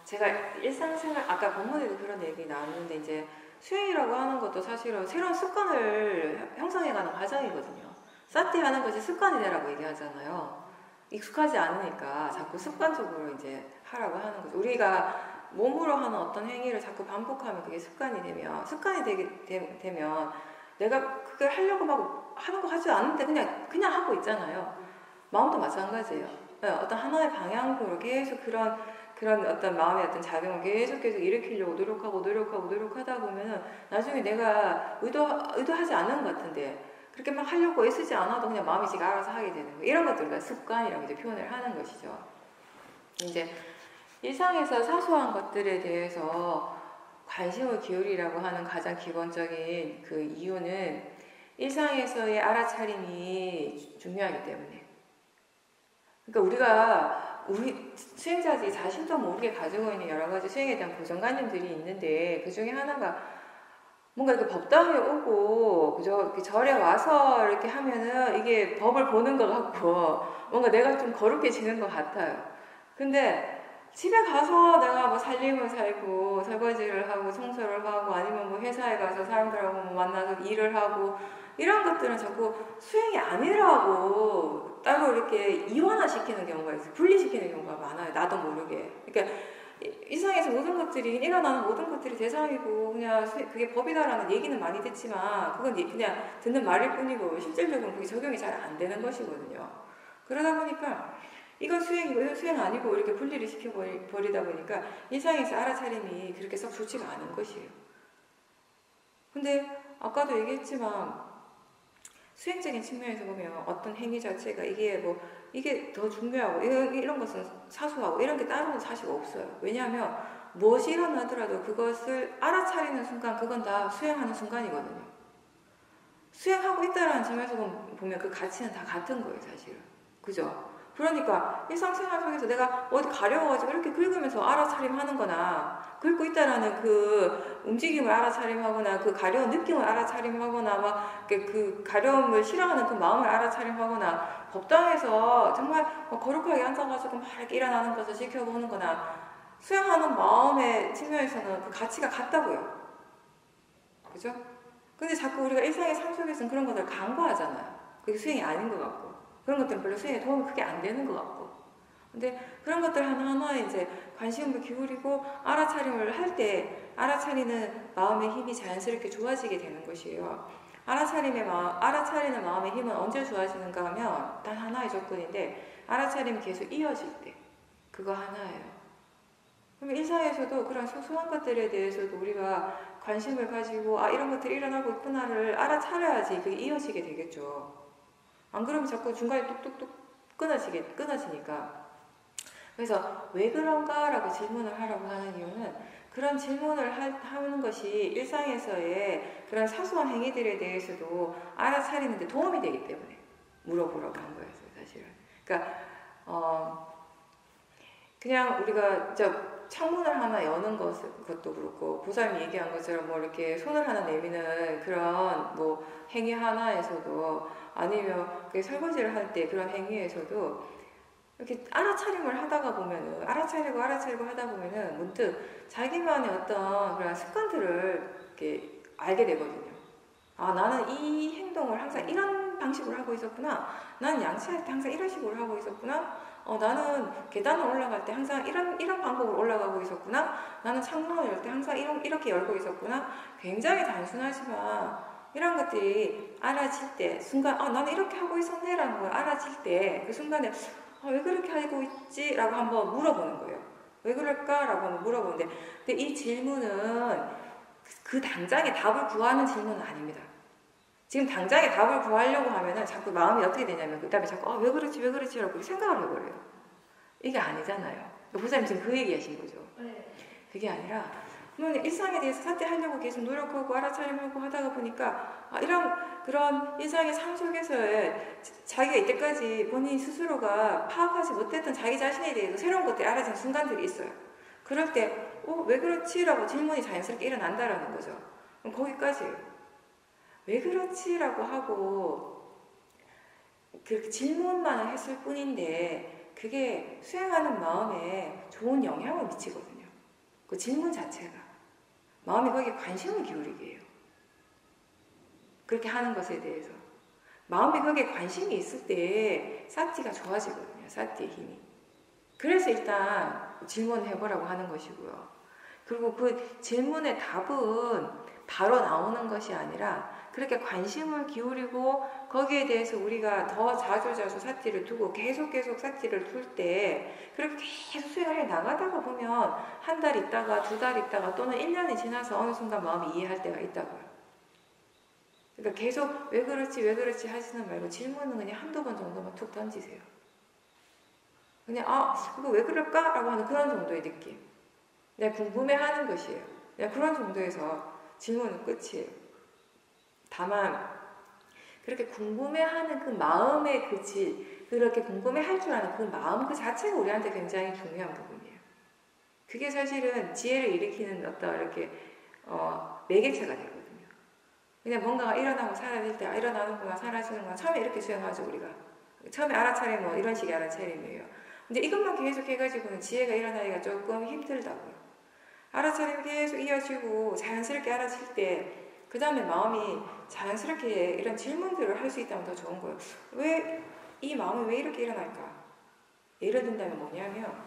제가 일상생활, 아까 본문에도 그런 얘기 나왔는데, 이제 수행이라고 하는 것도 사실은 새로운 습관을 형성해가는 과정이거든요. 사티 하는 것이 습관이 되라고 얘기하잖아요. 익숙하지 않으니까 자꾸 습관적으로 이제 하라고 하는 거죠. 우리가 몸으로 하는 어떤 행위를 자꾸 반복하면 그게 습관이 되면 내가 그걸 하려고 막 하는 거 하지 않는데 그냥 하고 있잖아요. 마음도 마찬가지예요. 어떤 하나의 방향으로 계속 그런 그런 어떤 마음의 어떤 작용을 계속 일으키려고 노력하다 보면은 나중에 내가 의도하지 않는 것 같은데 그렇게 막 하려고 애쓰지 않아도 그냥 마음이 지가 알아서 하게 되는 거예요. 이런 것들과 습관이라고 이제 표현을 하는 것이죠. 이제 일상에서 사소한 것들에 대해서 관심을 기울이라고 하는 가장 기본적인 그 이유는 일상에서의 알아차림이 중요하기 때문에. 그러니까 우리 수행자들이 자신도 모르게 가지고 있는 여러 가지 수행에 대한 고정관념들이 있는데 그 중에 하나가 뭔가 이렇게 법당에 오고 그저 절에 와서 이렇게 하면은 이게 법을 보는 것 같고 뭔가 내가 좀 거룩해지는 것 같아요. 근데 집에 가서 내가 뭐 살림을 살고 설거지를 하고 청소를 하고 아니면 뭐 회사에 가서 사람들하고 뭐 만나서 일을 하고 이런 것들은 자꾸 수행이 아니라고 따로 이렇게 이완화시키는 경우가 있어요. 분리시키는 경우가 많아요. 나도 모르게. 그러니까 일상에서 모든 것들이 일어나는 모든 것들이 대상이고 그냥 그게 법이다라는 얘기는 많이 듣지만 그건 그냥 듣는 말일 뿐이고 실질적으로 그게 적용이 잘 안 되는 것이거든요. 그러다 보니까 이건 수행이고 이건 수행 아니고 이렇게 분리를 시켜버리다 보니까 일상에서 알아차림이 그렇게 썩 좋지가 않은 것이에요. 근데 아까도 얘기했지만 수행적인 측면에서 보면 어떤 행위 자체가 이게 더 중요하고 이런 것은 사소하고 이런 게 따로는 사실 없어요. 왜냐하면 무엇이 일어나더라도 그것을 알아차리는 순간 그건 다 수행하는 순간이거든요. 수행하고 있다라는 점에서 보면 그 가치는 다 같은 거예요, 사실은. 그죠? 그러니까 일상생활 속에서 내가 어디 가려워가지고 이렇게 긁으면서 알아차림하는 거나 긁고 있다라는 그 움직임을 알아차림하거나 그 가려운 느낌을 알아차림하거나 막 그 가려움을 싫어하는 그 마음을 알아차림하거나 법당에서 정말 거룩하게 앉아가지고 막 이렇게 일어나는 것을 지켜보는 거나 수행하는 마음의 측면에서는 그 가치가 같다고요. 그죠? 근데 자꾸 우리가 일상의 삶 속에서는 그런 것들을 간과하잖아요. 그게 수행이 아닌 것 같고 그런 것들은 별로 수행에 도움이 크게 안 되는 것 같고. 근데 그런 것들 하나하나에 이제 관심을 기울이고 알아차림을 할 때 알아차리는 마음의 힘이 자연스럽게 좋아지게 되는 것이에요. 알아차리는 마음의 힘은 언제 좋아지는가 하면 단 하나의 조건인데 알아차림이 계속 이어질 때. 그거 하나예요. 그러면 일상에서도 그런 소소한 것들에 대해서도 우리가 관심을 가지고 이런 것들이 일어나고 있구나를 알아차려야지 그게 이어지게 되겠죠. 안 그러면 자꾸 중간에 뚝뚝뚝 끊어지니까. 그래서 왜 그런가라고 질문을 하라고 하는 이유는 그런 질문을 하는 것이 일상에서의 그런 사소한 행위들에 대해서도 알아차리는 데 도움이 되기 때문에 물어보라고 한 거였어요, 사실은. 그러니까 그냥 우리가 창문을 하나 여는 것도 그렇고 보살님이 얘기한 것처럼 뭐 이렇게 손을 하나 내미는 그런 뭐 행위 하나에서도 아니면 설거지를 할 때 그런 행위에서도 이렇게 알아차림을 하다가 보면은 알아차리고 하다 보면은 문득 자기만의 어떤 그런 습관들을 이렇게 알게 되거든요. 나는 이 행동을 항상 이런 방식으로 하고 있었구나. 나는 양치할 때 항상 이런 식으로 하고 있었구나. 나는 계단을 올라갈 때 항상 이런 방법으로 올라가고 있었구나. 나는 창문을 열 때 항상 이렇게 열고 있었구나. 굉장히 단순하지만 이런 것들이 알아질 때 순간 나는 이렇게 하고 있었네라는 걸 알아질 때 그 순간에 왜 그렇게 하고 있지? 라고 한번 물어보는 거예요. 왜 그럴까? 라고 한번 물어보는데 근데 이 질문은 그 당장에 답을 구하는 질문은 아닙니다. 지금 당장에 답을 구하려고 하면은 자꾸 마음이 어떻게 되냐면 그 다음에 자꾸 왜 그렇지 라고 생각을 해버려요. 이게 아니잖아요. 보살님 지금 그 얘기하신 거죠. 네. 그게 아니라 그러면 일상에 대해서 사퇴하려고 계속 노력하고 알아차림하고 하다가 보니까 그런 일상의 삶 속에서의 자기가 이때까지 본인 스스로가 파악하지 못했던 자기 자신에 대해서 새로운 것들이 알아지는 순간들이 있어요. 그럴 때 왜 그렇지? 라고 질문이 자연스럽게 일어난다라는 거죠. 그럼 거기까지예요. 왜 그렇지? 라고 하고 그렇게 질문만 했을 뿐인데 그게 수행하는 마음에 좋은 영향을 미치거든요. 그 질문 자체가 마음이 거기에 관심을 기울이게 해요. 그렇게 하는 것에 대해서 마음이 거기에 관심이 있을 때 사티가 좋아지거든요. 사티의 힘이. 그래서 일단 질문해보라고 하는 것이고요. 그리고 그 질문의 답은 바로 나오는 것이 아니라 그렇게 관심을 기울이고 거기에 대해서 우리가 더 자주 사티를 두고 계속 사티를 둘 때 그렇게 계속 수행을 해 나가다가 보면 한 달 있다가 두 달 있다가 또는 1년이 지나서 어느 순간 마음이 이해할 때가 있다고요. 그러니까 계속 왜 그렇지 하시는 말고 질문은 그냥 한두 번 정도만 툭 던지세요. 그냥 이거 왜 그럴까? 라고 하는 그런 정도의 느낌. 그냥 궁금해하는 것이에요. 그냥 그런 정도에서 질문은 끝이에요. 다만 그렇게 궁금해하는 그 마음의 그 질, 그렇게 궁금해할 줄 아는 그 마음 그 자체가 우리한테 굉장히 중요한 부분이에요. 그게 사실은 지혜를 일으키는 어떤 이렇게 매개체가 되거든요. 그냥 뭔가가 일어나고 사라질 때 일어나는구나 사라지는구나 처음에 이렇게 수행하죠 우리가. 처음에 알아차리면 이런 식의 알아차림이에요. 근데 이것만 계속 해가지고는 지혜가 일어나기가 조금 힘들다고요. 알아차림이 계속 이어지고 자연스럽게 알아칠 때 그 다음에 마음이 자연스럽게 이런 질문들을 할 수 있다면 더 좋은 거예요. 왜 이 마음이 왜 이렇게 일어날까? 예를 든다면 뭐냐면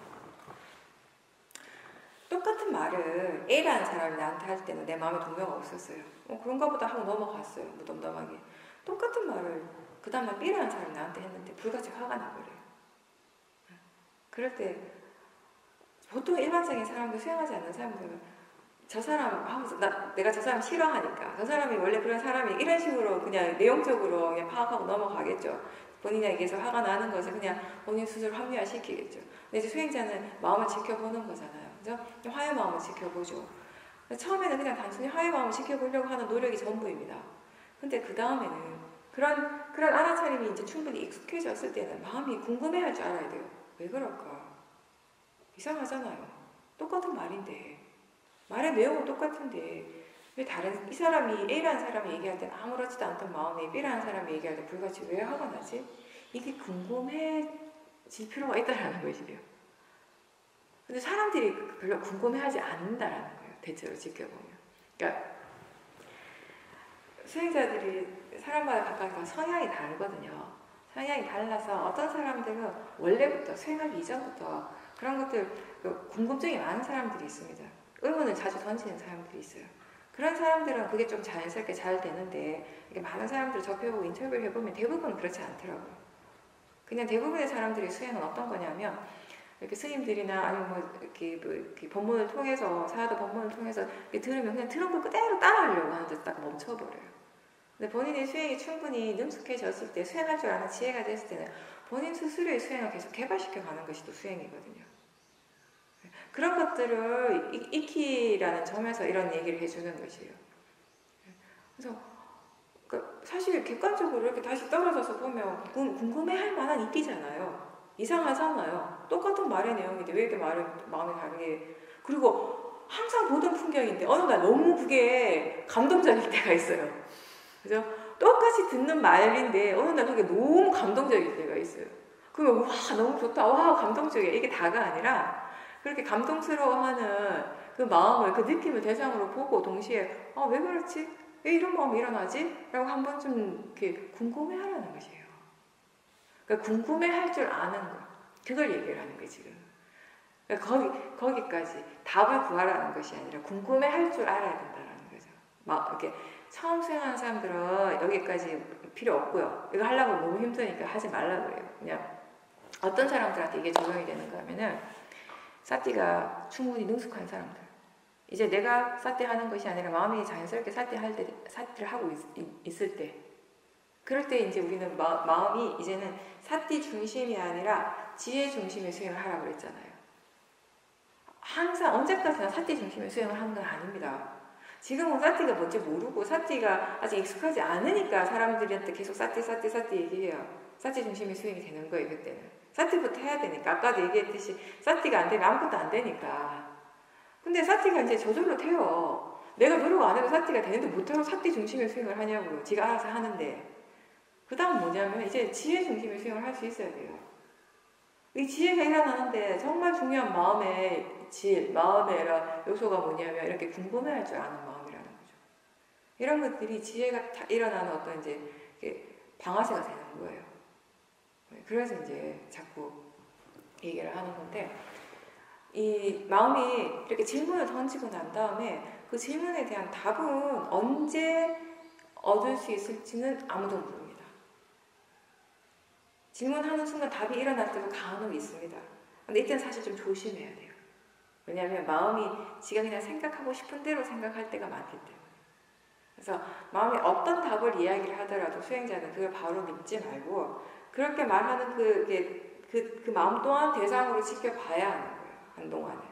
똑같은 말을 A라는 사람이 나한테 할 때는 내 마음에 동요가 없었어요. 그런가 보다 하고 넘어갔어요. 무덤덤하게. 똑같은 말을 그 다음날 B라는 사람이 나한테 했는데 불같이 화가 나버려요. 그럴 때 보통 일반적인 사람들 수행하지 않는 사람들은 저 사람 내가 저 사람 싫어하니까 저 사람이 원래 그런 사람이 이런 식으로 그냥 내용적으로 그냥 파악하고 넘어가겠죠. 본인에게서 화가 나는 것을 그냥 본인 스스로 합리화시키겠죠. 근데 이제 수행자는 마음을 지켜보는 거잖아요. 그죠? 화의 마음을 지켜보죠. 처음에는 그냥 단순히 화의 마음을 지켜보려고 하는 노력이 전부입니다. 근데 그 다음에는 그런 알아차림이 이제 충분히 익숙해졌을 때는 마음이 궁금해할 줄 알아야 돼요. 왜 그럴까? 이상하잖아요. 똑같은 말인데 말의 내용은 똑같은데 왜 다른 이 사람이 A라는 사람이 얘기할 때는 아무렇지도 않던 마음이 B라는 사람이 얘기할 때 불같이 왜 화가 나지? 이게 궁금해질 필요가 있다라는 것이에요. 근데 사람들이 별로 궁금해하지 않는다라는 거예요. 대체로 지켜보면. 그러니까 수행자들이 사람마다 각각 다 성향이 다르거든요. 성향이 달라서 어떤 사람들은 원래부터 수행하기 이전부터 그런 것들 궁금증이 많은 사람들이 있습니다. 의문을 자주 던지는 사람들이 있어요. 그런 사람들은 그게 좀 자연스럽게 잘 되는데 이렇게 많은 사람들을 접해보고 인터뷰를 해보면 대부분 그렇지 않더라고요. 그냥 대부분의 사람들의 수행은 어떤 거냐면 이렇게 스님들이나 아니면 이렇게 법문을 통해서 사야도 법문을 통해서 이렇게 들으면 그냥 들은 걸 그대로 따라하려고 하는데 딱 멈춰버려요. 근데 본인의 수행이 충분히 능숙해졌을 때 수행할 줄 아는 지혜가 됐을 때는 본인 스스로의 수행을 계속 개발시켜 가는 것이 또 수행이거든요. 그런 것들을 익히라는 점에서 이런 얘기를 해주는 것이에요. 그래서 사실 객관적으로 이렇게 다시 떨어져서 보면 궁금해할 만한 입이잖아요. 이상하잖아요. 똑같은 말의 내용인데 왜 이렇게 마음이 다르게. 그리고 항상 보던 풍경인데 어느 날 너무 그게 감동적일 때가 있어요. 그죠? 똑같이 듣는 말인데 어느 날 그게 너무 감동적일 때가 있어요. 그러면 와 너무 좋다. 와 감동적이야. 이게 다가 아니라 그렇게 감동스러워하는 그 마음을 그 느낌을 대상으로 보고 동시에 왜 그렇지? 왜 이런 마음이 일어나지? 라고 한 번쯤 이렇게 궁금해하라는 것이에요. 그러니까 궁금해할 줄 아는 것. 그걸 얘기를 하는 거예요, 지금. 그러니까 거기까지 답을 구하라는 것이 아니라 궁금해할 줄 알아야 된다는 거죠. 이렇게 처음 수행하는 사람들은 여기까지 필요 없고요. 이거 하려고 너무 힘드니까 하지 말라고 그래요. 그냥 어떤 사람들한테 이게 적용이 되는가 하면은 사티가 충분히 능숙한 사람들. 이제 내가 사티 하는 것이 아니라 마음이 자연스럽게 사티를 하고 있을 때 그럴 때 이제 우리는 마음이 이제는 사티 중심이 아니라 지혜 중심의 수행을 하라고 그랬잖아요. 항상 언제까지나 사티 중심의 수행을 하는 건 아닙니다. 지금은 사티가 뭔지 모르고 사티가 아직 익숙하지 않으니까 사람들한테 계속 사티 얘기해요. 사티 중심의 수행이 되는 거예요, 그때는. 사티부터 해야 되니까. 아까도 얘기했듯이 사티가 안 되면 아무것도 안 되니까. 근데 사티가 이제 저절로 돼요. 내가 노력 안 해도 사티가 되는데 못하고 사티 중심의 수행을 하냐고요. 지가 알아서 하는데. 그 다음 뭐냐면 이제 지혜 중심의 수행을 할 수 있어야 돼요. 이 지혜가 일어나는데 정말 중요한 마음의 질, 마음의 요소가 뭐냐면 이렇게 궁금해할 줄 아는 마음이라는 거죠. 이런 것들이 지혜가 일어나는 어떤 이제 방아쇠가 되는 거예요. 그래서 이제 자꾸 얘기를 하는 건데 이 마음이 이렇게 질문을 던지고 난 다음에 그 질문에 대한 답은 언제 얻을 수 있을지는 아무도 모릅니다. 질문하는 순간 답이 일어날 때도 간혹 있습니다. 근데 이때는 사실 좀 조심해야 돼요. 왜냐하면 마음이 지가 그냥 생각하고 싶은 대로 생각할 때가 많기 때문에. 그래서 마음이 어떤 답을 이야기를 하더라도 수행자는 그걸 바로 믿지 말고 그렇게 말하는 그 마음 또한 대상으로 지켜봐야 하는 거예요. 한동안은.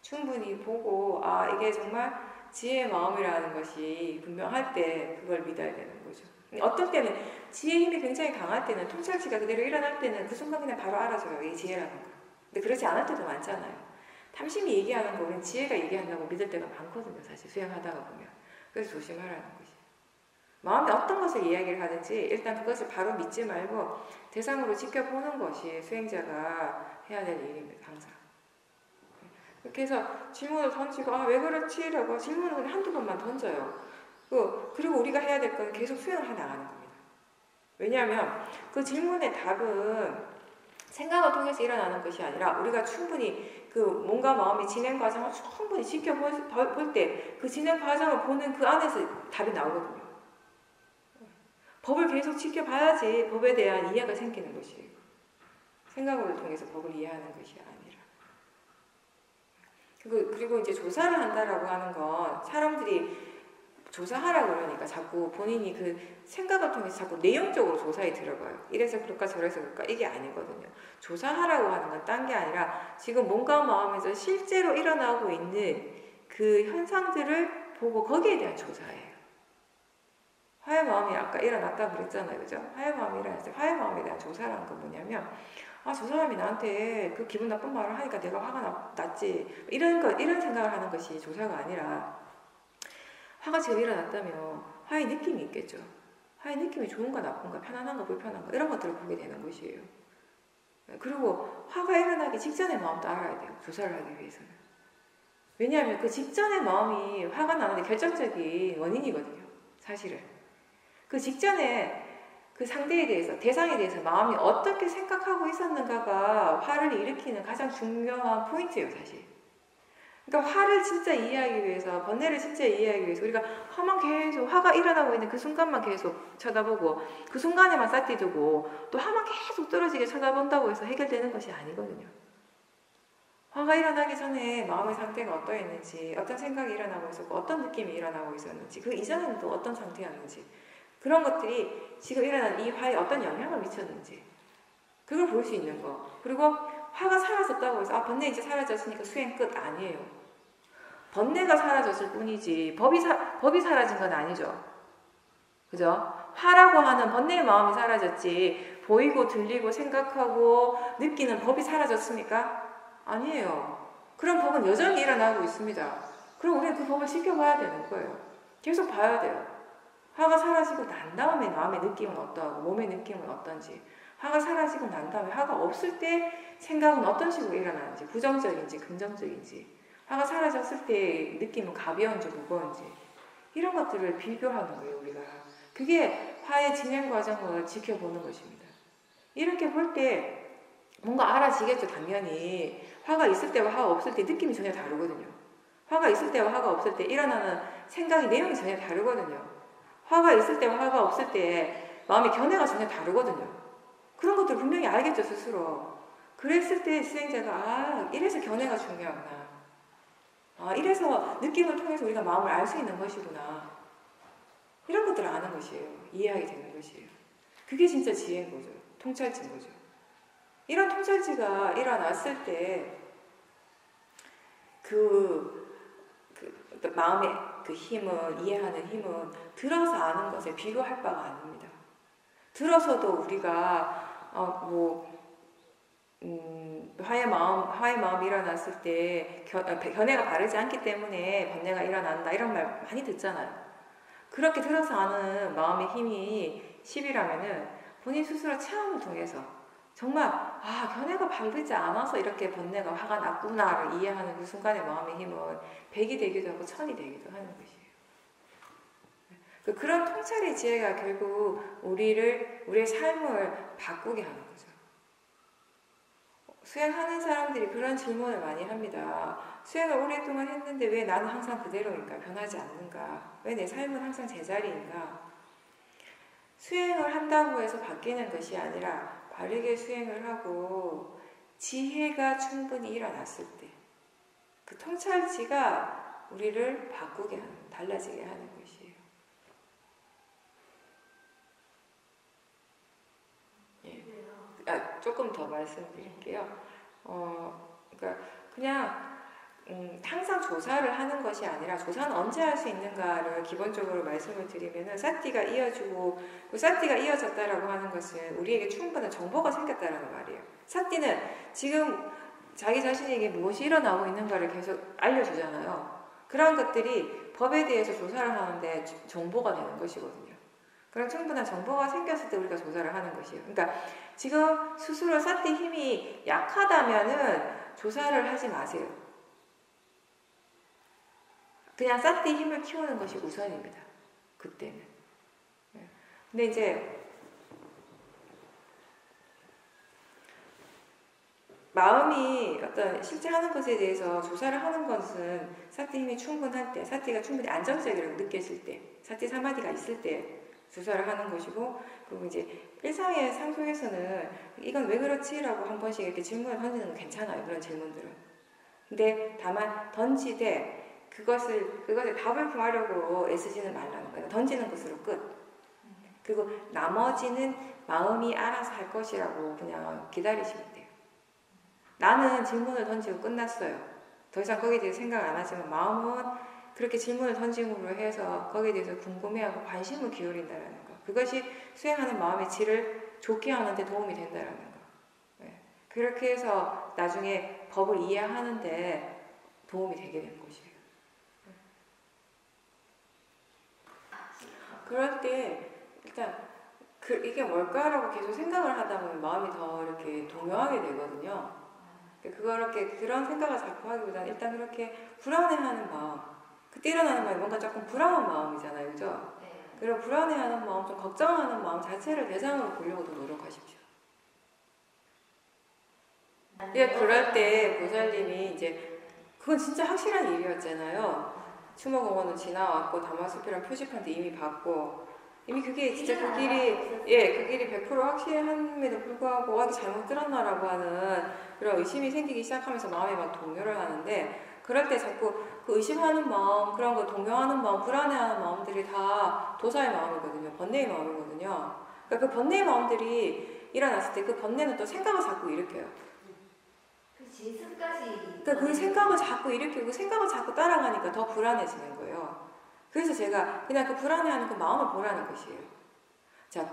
충분히 보고 이게 정말 지혜의 마음이라는 것이 분명할 때 그걸 믿어야 되는 거죠. 어떤 때는 지혜의 힘이 굉장히 강할 때는 통찰치가 그대로 일어날 때는 그 순간 그냥 바로 알아줘요. 이게 지혜라는 거. 근데 그렇지 않을 때도 많잖아요. 탐심이 얘기하는 거 우리는 지혜가 얘기한다고 믿을 때가 많거든요. 사실 수행하다가 보면. 그래서 조심하라는 거지. 마음이 어떤 것을 이야기를 하든지 일단 그것을 바로 믿지 말고 대상으로 지켜보는 것이 수행자가 해야 될 일입니다. 항상. 그렇게 해서 질문을 던지고 왜 그렇지? 라고 질문을 그냥 한두 번만 던져요. 그리고 우리가 해야 될 건 계속 수행을 해나가는 겁니다. 왜냐하면 그 질문의 답은 생각을 통해서 일어나는 것이 아니라 우리가 충분히 뭔가 마음의 진행 과정을 충분히 지켜볼 때 그 진행 과정을 보는 그 안에서 답이 나오거든요. 법을 계속 지켜봐야지 법에 대한 이해가 생기는 것이에요. 생각을 통해서 법을 이해하는 것이 아니라. 그리고 이제 조사를 한다라고 하는 건 사람들이 조사하라고 그러니까 자꾸 본인이 그 생각을 통해서 자꾸 내용적으로 조사에 들어가요. 이래서 그럴까 저래서 그럴까 이게 아니거든요. 조사하라고 하는 건 딴 게 아니라 지금 뭔가 마음에서 실제로 일어나고 있는 그 현상들을 보고 거기에 대한 조사예요. 화해 마음이 아까 일어났다고 그랬잖아요. 그죠? 화해 마음이 일어났을 때 화해 마음에 대한 조사라는 건 뭐냐면 저 사람이 나한테 그 기분 나쁜 말을 하니까 내가 화가 났지. 이런 생각을 하는 것이 조사가 아니라 화가 지금 일어났다면 화의 느낌이 있겠죠. 화의 느낌이 좋은가 나쁜가 편안한가 불편한가 이런 것들을 보게 되는 것이에요. 그리고 화가 일어나기 직전의 마음도 알아야 돼요. 조사를 하기 위해서는. 왜냐하면 그 직전의 마음이 화가 나는데 결정적인 원인이거든요. 사실은. 그 직전에 그 상대에 대해서 대상에 대해서 마음이 어떻게 생각하고 있었는가가 화를 일으키는 가장 중요한 포인트예요. 사실. 그러니까 화를 진짜 이해하기 위해서 번뇌를 진짜 이해하기 위해서 우리가 화가 일어나고 있는 그 순간만 계속 쳐다보고 그 순간에만 싹디 두고 또 화만 계속 떨어지게 쳐다본다고 해서 해결되는 것이 아니거든요. 화가 일어나기 전에 마음의 상태가 어떠했는지 어떤 생각이 일어나고 있었고 어떤 느낌이 일어나고 있었는지 그 이전에는 또 어떤 상태였는지 그런 것들이 지금 일어난 이 화에 어떤 영향을 미쳤는지 그걸 볼 수 있는 거. 그리고 화가 사라졌다고 해서 번뇌 이제 사라졌으니까 수행 끝 아니에요. 번뇌가 사라졌을 뿐이지 법이 사라진 건 아니죠. 그죠? 화라고 하는 번뇌의 마음이 사라졌지 보이고 들리고 생각하고 느끼는 법이 사라졌습니까? 아니에요. 그런 법은 여전히 일어나고 있습니다. 그럼 우리는 그 법을 지켜봐야 되는 거예요. 계속 봐야 돼요. 화가 사라지고 난 다음에 마음의 느낌은 어떠하고 몸의 느낌은 어떤지 화가 사라지고 난 다음에 화가 없을 때 생각은 어떤 식으로 일어나는지 부정적인지 긍정적인지 화가 사라졌을 때 느낌은 가벼운지 무거운지 이런 것들을 비교하는 거예요. 우리가. 그게 화의 진행 과정을 지켜보는 것입니다. 이렇게 볼 때 뭔가 알아지겠죠. 당연히 화가 있을 때와 화가 없을 때 느낌이 전혀 다르거든요. 화가 있을 때와 화가 없을 때 일어나는 생각의 내용이 전혀 다르거든요. 화가 있을 때와 화가 없을 때 마음의 견해가 전혀 다르거든요. 그런 것들을 분명히 알겠죠. 스스로. 그랬을 때 수행자가 이래서 견해가 중요하구나. 이래서 느낌을 통해서 우리가 마음을 알 수 있는 것이구나. 이런 것들을 아는 것이에요. 이해하게 되는 것이에요. 그게 진짜 지혜인 거죠. 통찰지인 거죠. 이런 통찰지가 일어났을 때 마음의 그 힘은 이해하는 힘은 들어서 아는 것에 비교할 바가 아닙니다. 들어서도 우리가 화의 마음이 일어났을 때 견해가 바르지 않기 때문에 번뇌가 일어난다 이런 말 많이 듣잖아요. 그렇게 들어서 아는 마음의 힘이 10이라면은 본인 스스로 체험을 통해서 정말 견해가 바르지 않아서 이렇게 번뇌가 화가 났구나를 이해하는 그 순간의 마음의 힘은 100이 되기도 하고 1000이 되기도 하는 것이에요. 그런 통찰의 지혜가 결국 우리의 삶을 바꾸게 하는 거죠. 수행하는 사람들이 그런 질문을 많이 합니다. 수행을 오랫동안 했는데 왜 나는 항상 그대로인가? 변하지 않는가? 왜 내 삶은 항상 제자리인가? 수행을 한다고 해서 바뀌는 것이 아니라 바르게 수행을 하고 지혜가 충분히 일어났을 때 그 통찰지가 우리를 바꾸게 하는, 달라지게 하는 것이에요. 예. 조금 더 말씀드릴게요. 그러니까 그냥 항상 조사를 하는 것이 아니라 조사는 언제 할 수 있는가를 기본적으로 말씀을 드리면은 사띠가 이어지고 그 사띠가 이어졌다라고 하는 것은 우리에게 충분한 정보가 생겼다라는 말이에요. 사띠는 지금 자기 자신에게 무엇이 일어나고 있는가를 계속 알려주잖아요. 그런 것들이 법에 대해서 조사를 하는데 정보가 되는 것이거든요. 그런 충분한 정보가 생겼을 때 우리가 조사를 하는 것이에요. 그러니까 지금 스스로 사띠 힘이 약하다면은 조사를 하지 마세요. 그냥 사띠 힘을 키우는 것이 우선입니다. 그때는. 근데 이제 마음이 어떤 실제 하는 것에 대해서 조사를 하는 것은 사띠 힘이 충분할 때, 사띠가 충분히 안정적이라고 느껴질 때, 사띠 사마디가 있을 때 조사를 하는 것이고, 그리고 이제 일상의 삶 속에서는 이건 왜 그렇지라고 한 번씩 이렇게 질문을 던지는 건 괜찮아요. 그런 질문들은. 근데 다만 던지되 그것에 답을 구하려고 애쓰지는 말라는 거예요. 던지는 것으로 끝. 그리고 나머지는 마음이 알아서 할 것이라고 그냥 기다리시면 돼요. 나는 질문을 던지고 끝났어요. 더 이상 거기에 대해서 생각 안 하지만 마음은 그렇게 질문을 던짐으로 해서 거기에 대해서 궁금해하고 관심을 기울인다는 거. 그것이 수행하는 마음의 질을 좋게 하는 데 도움이 된다는 거. 네. 그렇게 해서 나중에 법을 이해하는데 도움이 되게 되는 것이에요. 그럴 때 일단 이게 뭘까라고 계속 생각을 하다 보면 마음이 더 이렇게 동요하게 되거든요. 그런 생각을 자꾸 하기보다는 일단 그렇게 불안해하는 마음, 그때 일어나는 마음이 뭔가 조금 불안한 마음이잖아요, 그죠? 네. 그리고 불안해하는 마음, 좀 걱정하는 마음 자체를 대상으로 보려고도 노력하십시오. 그럴 때 보살님이 이제 그건 진짜 확실한 일이었잖아요. 추모공원을 지나왔고 다마숲이란 표지판도 이미 봤고 이미 그게 진짜 그 길이 100% 확실함에도 불구하고 이게 잘못 들었나라고 하는 그런 의심이 생기기 시작하면서 마음이 막 동요를 하는데 그럴 때 자꾸 그 의심하는 마음, 그런 거 동요하는 마음, 불안해하는 마음들이 다 도사의 마음이거든요. 번뇌의 마음이거든요. 그러니까 그 번뇌의 마음들이 일어났을 때 그 번뇌는 또 생각을 자꾸 일으켜요. 그러니까 그 생각을 자꾸 일으키고 생각을 자꾸 따라가니까 더 불안해지는 거예요. 그래서 제가 그냥 그 불안해하는 그 마음을 보라는 것이에요. 자,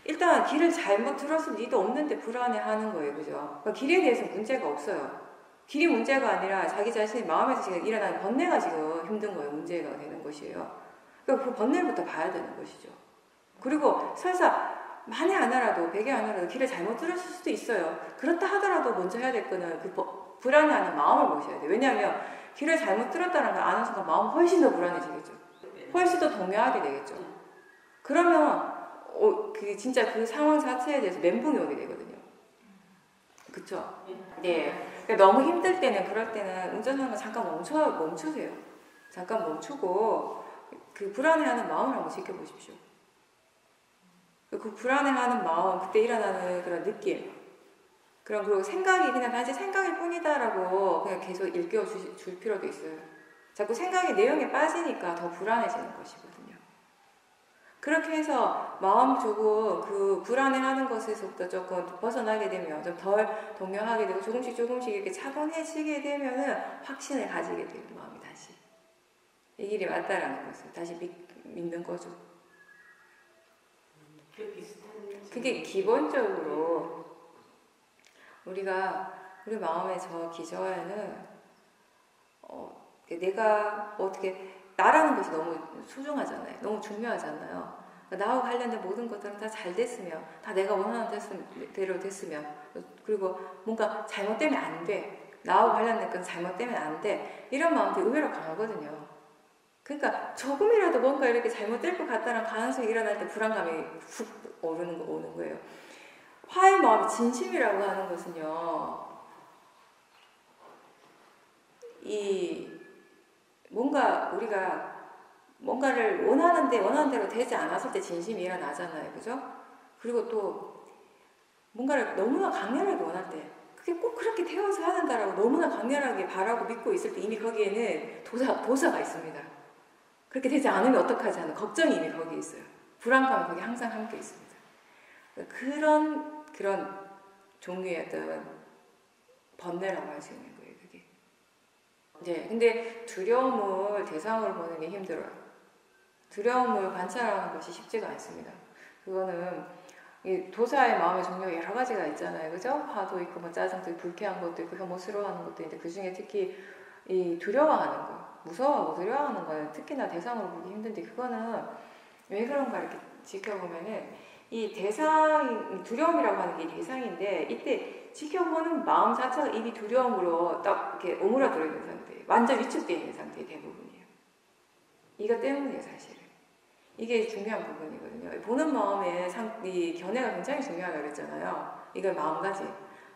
일단 길을 잘못 들었을 리도 없는데 불안해하는 거예요. 그죠? 그러니까 길에 대해서 문제가 없어요. 길이 문제가 아니라 자기 자신의 마음에서 지금 일어나는 번뇌가 지금 힘든 거예요. 문제가 되는 것이에요. 그러니까 그 번뇌부터 봐야 되는 것이죠. 그리고 설사 만에 하나라도, 백에 하나라도 길을 잘못 들었을 수도 있어요. 그렇다 하더라도 먼저 해야 될 거는 그 불안해하는 마음을 보셔야 돼요. 왜냐하면 길을 잘못 들었다는 걸 아는 순간 마음은 훨씬 더 불안해지겠죠. 훨씬 더 동요하게 되겠죠. 그러면 진짜 그 상황 자체에 대해서 멘붕이 오게 되거든요. 그쵸? 네. 그러니까 너무 힘들 때는, 그럴 때는 운전하는 거 잠깐 멈추세요. 잠깐 멈추고 그 불안해하는 마음을 한번 지켜보십시오. 그 불안해하는 마음, 그때 일어나는 그런 느낌, 그리고 생각이 그냥 단지 생각일 뿐이다라고 그냥 계속 일깨워 줄 필요도 있어요. 자꾸 생각의 내용에 빠지니까 더 불안해지는 것이거든요. 그렇게 해서 마음 조금 그 불안해하는 것에서부터 조금 벗어나게 되면 좀 덜 동요하게 되고 조금씩 이렇게 차분해지게 되면은 확신을 가지게 돼요. 마음이 다시 이 길이 맞다라는 것을 다시 믿는 거죠. 그게 기본적으로 우리 마음의 저 기저에는 내가 어떻게 나라는 것이 너무 소중하잖아요. 너무 중요하잖아요. 나하고 관련된 모든 것들은 다 잘 됐으면, 다 내가 원하는 대로 됐으면, 그리고 뭔가 잘못되면 안 돼. 나하고 관련된 건 잘못되면 안 돼. 이런 마음들이 의외로 강하거든요. 그러니까 조금이라도 뭔가 이렇게 잘못될 것 같다는 가능성이 일어날 때 불안감이 훅 오는 거예요. 화의 마음이 진심이라고 하는 것은요, 뭔가 우리가 뭔가를 원하는 대로 되지 않았을 때 진심이 일어나잖아요. 그죠? 그리고 또 뭔가를 너무나 강렬하게 원할 때 그게 꼭 그렇게 되어서 해야 된다라고 너무나 강렬하게 바라고 믿고 있을 때 이미 거기에는 도사가 있습니다. 그렇게 되지 않으면 어떡하지 하는 걱정이 이미 거기에 있어요. 불안감이 거기 항상 함께 있습니다. 그런 종류의 어떤 번뇌라고 할 수 있는 거예요. 그게. 이제 근데 두려움을 대상으로 보는 게 힘들어요. 두려움을 관찰하는 것이 쉽지가 않습니다. 그거는 이 도사의 마음의 종류가 여러 가지가 있잖아요. 그죠? 화도 있고, 뭐 짜증도 있고, 불쾌한 것도 있고, 혐오스러워하는 것도 있는데, 그 중에 특히 이 두려워하는 거, 무서워하고 두려워하는 거는 특히나 대상으로 보기 힘든데, 그거는 왜 그런가 이렇게 지켜보면은, 이 대상, 두려움이라고 하는 게 대상인데, 이때 지켜보는 마음 자체가 이미 두려움으로 딱 이렇게 오므라들어 있는 상태, 완전 위축되어 있는 상태의 대부분이에요. 이거 때문이에요, 사실은. 이게 중요한 부분이거든요. 보는 마음의 이 견해가 굉장히 중요하다고 그랬잖아요. 이걸 마음가짐.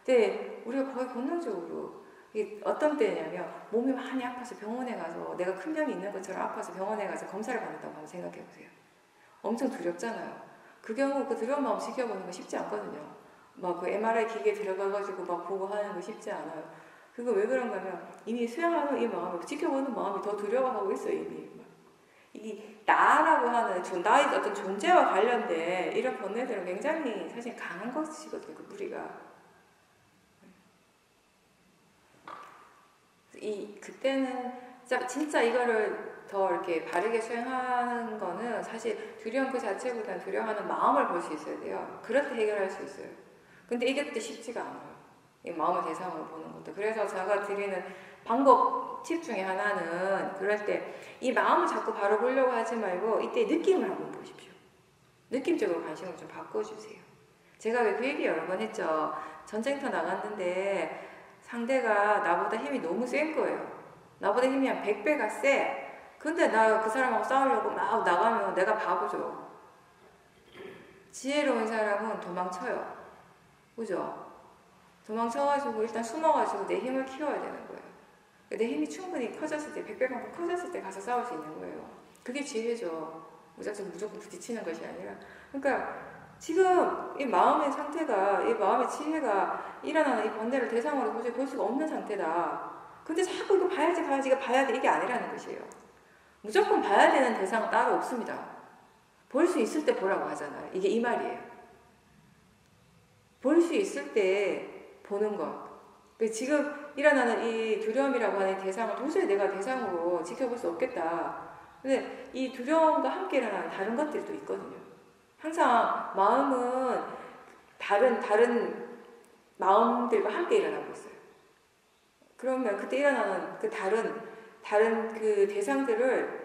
근데 우리가 거의 본능적으로 이게 어떤 때냐면 몸이 많이 아파서 병원에 가서 내가 큰 병이 있는 것처럼 아파서 병원에 가서 검사를 받는다고 한번 생각해 보세요. 엄청 두렵잖아요. 그 경우 그 두려운 마음 지켜보는 거 쉽지 않거든요. 막 그 MRI 기계에 들어가가지고 막 보고 하는 거 쉽지 않아요. 그거 왜 그런가 하면 이미 수양하는 이 마음을 지켜보는 마음이 더 두려워하고 있어요, 이미. 이 나라고 하는 나의 어떤 존재와 관련된 이런 번뇌들은 굉장히 사실 강한 것이거든요. 그 무리가. 그때는 진짜 이거를 더 이렇게 바르게 수행하는 거는 사실 두려움 그 자체보다는 두려워하는 마음을 볼 수 있어야 돼요. 그럴 때 해결할 수 있어요. 근데 이게 또 쉽지가 않아요. 이 마음을 대상으로 보는 것도. 그래서 제가 드리는 방법 팁 중에 하나는 그럴 때 이 마음을 자꾸 바로 보려고 하지 말고 이때 느낌을 한번 보십시오. 느낌적으로 관심을 좀 바꿔주세요. 제가 왜 그 얘기 여러 번 했죠. 전쟁터 나갔는데 상대가 나보다 힘이 너무 센 거예요. 나보다 힘이 한 100배가 세. 근데 나 그 사람하고 싸우려고 막 나가면 내가 바보죠. 지혜로운 사람은 도망쳐요. 그죠? 도망쳐가지고 일단 숨어가지고 내 힘을 키워야 되는 거예요. 내 힘이 충분히 커졌을 때, 100배만큼 커졌을 때 가서 싸울 수 있는 거예요. 그게 지혜죠. 무조건 부딪히는 것이 아니라. 그러니까 지금 이 마음의 상태가, 이 마음의 지혜가 일어나는 이 번뇌를 대상으로 도저히 볼 수가 없는 상태다. 근데 자꾸 이거 봐야지, 이거 봐야 돼. 이게 아니라는 것이에요. 무조건 봐야 되는 대상은 따로 없습니다. 볼 수 있을 때 보라고 하잖아요. 이게 이 말이에요. 볼 수 있을 때 보는 것. 지금 일어나는 이 두려움이라고 하는 대상을 도저히 내가 대상으로 지켜볼 수 없겠다. 근데 이 두려움과 함께 일어나는 다른 것들이 또 있거든요. 항상 마음은 다른 마음들과 함께 일어나고 있어요. 그러면 그때 일어나는 그 다른 그 대상들을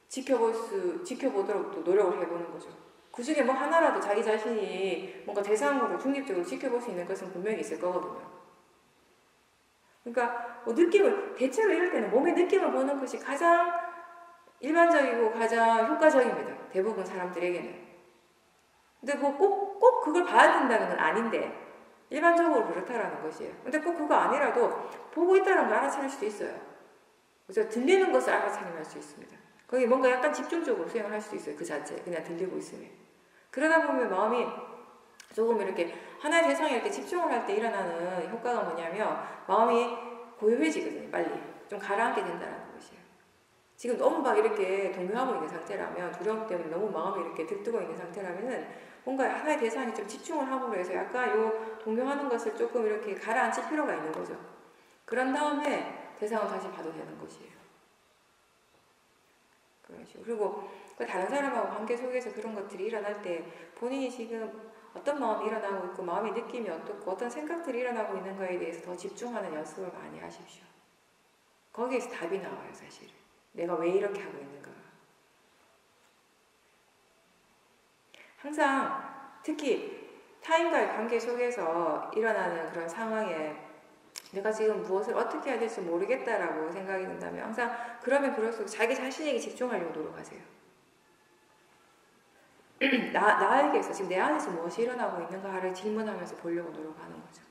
지켜보도록 또 노력을 해보는 거죠. 그 중에 뭐 하나라도 자기 자신이 뭔가 대상으로 중립적으로 지켜볼 수 있는 것은 분명히 있을 거거든요. 그러니까 뭐 대체로 이럴 때는 몸의 느낌을 보는 것이 가장 일반적이고 가장 효과적입니다. 대부분 사람들에게는. 근데 뭐 꼭 그걸 봐야 된다는 건 아닌데 일반적으로 그렇다라는 것이에요. 근데 꼭 그거 아니라도 보고 있다는 걸 알아차릴 수도 있어요. 그래서 들리는 것을 알아차림할 수 있습니다. 거기 뭔가 약간 집중적으로 수행을 할 수도 있어요. 그 자체 그냥 들리고 있으면. 그러다 보면 마음이 조금 이렇게 하나의 대상에 이렇게 집중을 할 때 일어나는 효과가 뭐냐면 마음이 고요해지거든요. 빨리 좀 가라앉게 된다는 것이에요. 지금 너무 막 이렇게 동요하고 있는 상태라면 두려움 때문에 너무 마음이 이렇게 들뜨고 있는 상태라면은 뭔가 하나의 대상에 좀 집중을 함으로 해서 약간 요 동요하는 것을 조금 이렇게 가라앉힐 필요가 있는 거죠. 그런 다음에 대상을 다시 봐도 되는 것이에요. 그런 식으로. 그리고 그 다른 사람하고 관계 속에서 그런 것들이 일어날 때 본인이 지금 어떤 마음이 일어나고 있고 마음의 느낌이 어떻고 어떤 생각들이 일어나고 있는 거에 대해서 더 집중하는 연습을 많이 하십시오. 거기에서 답이 나와요, 사실. 내가 왜 이렇게 하고 있는가. 항상 특히 타인과의 관계 속에서 일어나는 그런 상황에 내가 지금 무엇을 어떻게 해야 될지 모르겠다라고 생각이 든다면 항상 그러면 그럴수록 자기 자신에게 집중하려고 노력하세요. 나에게서 지금 내 안에서 무엇이 일어나고 있는가를 질문하면서 보려고 노력하는 거죠.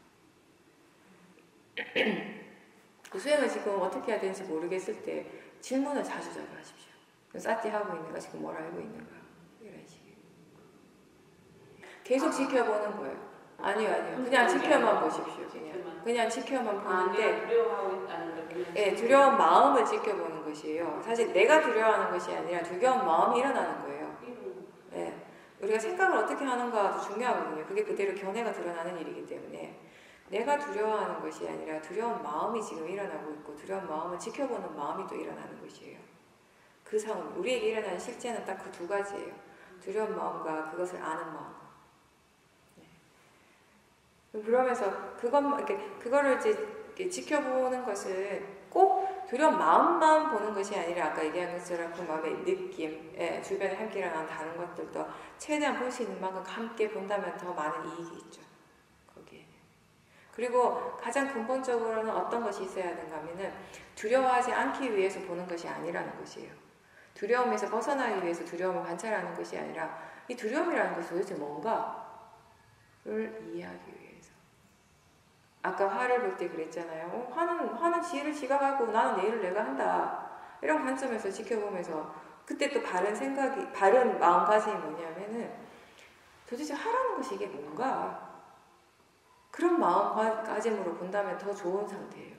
그 수행을 지금 어떻게 해야 되는지 모르겠을 때 질문을 자주 하십시오. 싸티 하고 있는가 지금 뭘 알고 있는가 이런 식이에요. 계속 지켜보는 거예요. 아니요. 그냥 지켜만 보십시오. 그냥 지켜만 보는데 두려워하고 있다는 걸 예, 두려운 마음을 지켜보는 것이에요. 사실 내가 두려워하는 것이 아니라 두려운 마음이 일어나는 거예요. 예, 우리가 생각을 어떻게 하는가도 중요하거든요. 그게 그대로 견해가 드러나는 일이기 때문에 내가 두려워하는 것이 아니라 두려운 마음이 지금 일어나고 있고 두려운 마음을 지켜보는 마음이 또 일어나는 것이에요. 그 상황, 우리에게 일어나는 실제는 딱 그 두 가지예요. 두려운 마음과 그것을 아는 마음. 네. 그러면서 그거를 이제 지켜보는 것은 꼭 두려운 마음만 보는 것이 아니라 아까 얘기한 것처럼 그 마음의 느낌, 주변에 함께 일어나는 다른 것들도 최대한 볼 수 있는 만큼 함께 본다면 더 많은 이익이 있죠. 거기에. 그리고 가장 근본적으로는 어떤 것이 있어야 하는가 하면은 두려워하지 않기 위해서 보는 것이 아니라는 것이에요. 두려움에서 벗어나기 위해서 두려움을 관찰하는 것이 아니라 이 두려움이라는 것이 도대체 뭔가를 이해하기 위해서. 아까 화를 볼 때 그랬잖아요. 화는 지혜를 지가 가고 나는 내 일을 내가 한다. 이런 관점에서 지켜보면서 그때 또 바른 마음가짐이 뭐냐면은 도대체 하라는 것이 이게 뭔가? 그런 마음가짐으로 본다면 더 좋은 상태예요.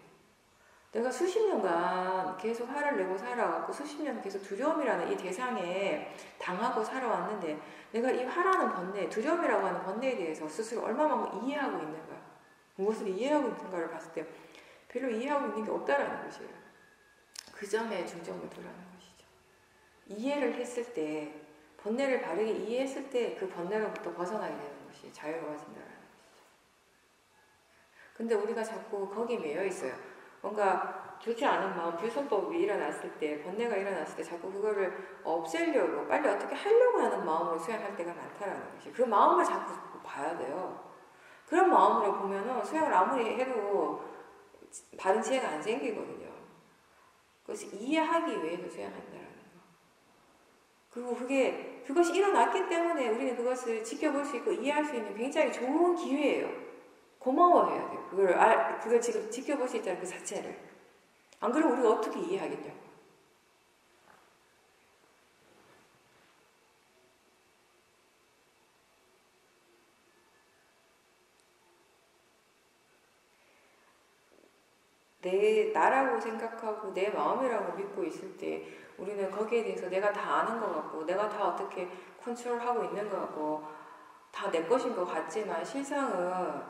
내가 수십 년간 계속 화를 내고 살아왔고 수십 년 계속 두려움이라는 이 대상에 당하고 살아왔는데 내가 이 화라는 번뇌, 두려움이라고 하는 번뇌에 대해서 스스로 얼마만큼 이해하고 있는가, 무엇을 이해하고 있는가를 봤을 때 별로 이해하고 있는 게 없다라는 것이에요. 그 점에 중점을 두라는 것이죠. 이해를 했을 때, 번뇌를 바르게 이해했을 때 그 번뇌로부터 벗어나게 되는 것이 자유로워진다는 것이죠. 근데 우리가 자꾸 거기에 매여 있어요. 뭔가 좋지 않은 마음, 불선법이 일어났을 때, 번뇌가 일어났을 때 자꾸 그거를 없애려고, 빨리 어떻게 하려고 하는 마음으로 수행할 때가 많다라는 것이. 그 마음을 자꾸 봐야 돼요. 그런 마음으로 보면은 수행을 아무리 해도 바른 지혜가 안 생기거든요. 그것을 이해하기 위해서 수행한다라는 거. 그리고 그것이 일어났기 때문에 우리는 그것을 지켜볼 수 있고 이해할 수 있는 굉장히 좋은 기회예요. 고마워해야 돼요. 그걸 지금 지켜볼 수 있다는 그 자체를. 안 그러면 우리가 어떻게 이해하겠냐고. 나라고 생각하고 내 마음이라고 믿고 있을 때 우리는 거기에 대해서 내가 다 아는 것 같고 내가 다 어떻게 컨트롤하고 있는 것 같고 다 내 것인 것 같지만 실상은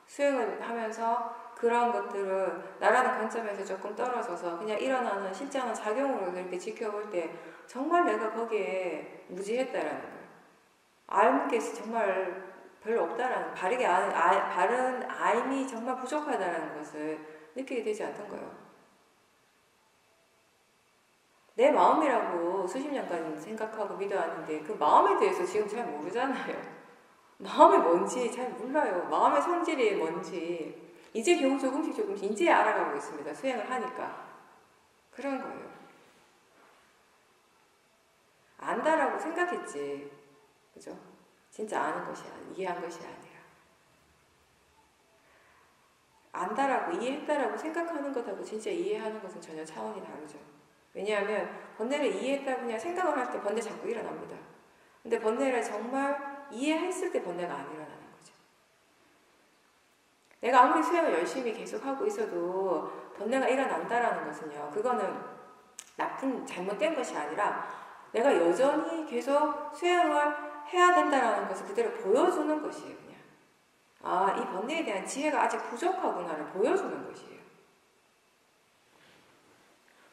수행을 하면서 그런 것들을 나라는 관점에서 조금 떨어져서 그냥 일어나는 실제하는 작용으로 이렇게 지켜볼 때 정말 내가 거기에 무지했다라는 거예요. 아는 게 정말 별로 없다라는, 바른 알미 정말 부족하다라는 것을 느끼게 되지 않던 거예요. 내 마음이라고 수십 년간 생각하고 믿어왔는데 그 마음에 대해서 지금 잘 모르잖아요. 마음이 뭔지 잘 몰라요. 마음의 성질이 뭔지 이제 겨우 조금씩 이제 알아가고 있습니다. 수행을 하니까. 그런 거예요. 안다라고 생각했지. 그죠? 진짜 아는 것이 아니라, 이해한 것이 아니라. 안다라고, 이해했다라고 생각하는 것하고 진짜 이해하는 것은 전혀 차원이 다르죠. 왜냐하면 번뇌를 이해했다고 그냥 생각을 할 때 번뇌 자꾸 일어납니다. 근데 번뇌를 정말 이해했을 때 번뇌가 안 일어나는 거죠. 내가 아무리 수행을 열심히 계속하고 있어도 번뇌가 일어난다라는 것은요, 그거는 잘못된 것이 아니라 내가 여전히 계속 수행을 해야 된다라는 것을 그대로 보여주는 것이에요. 그냥 이 번뇌에 대한 지혜가 아직 부족하구나를 보여주는 것이에요.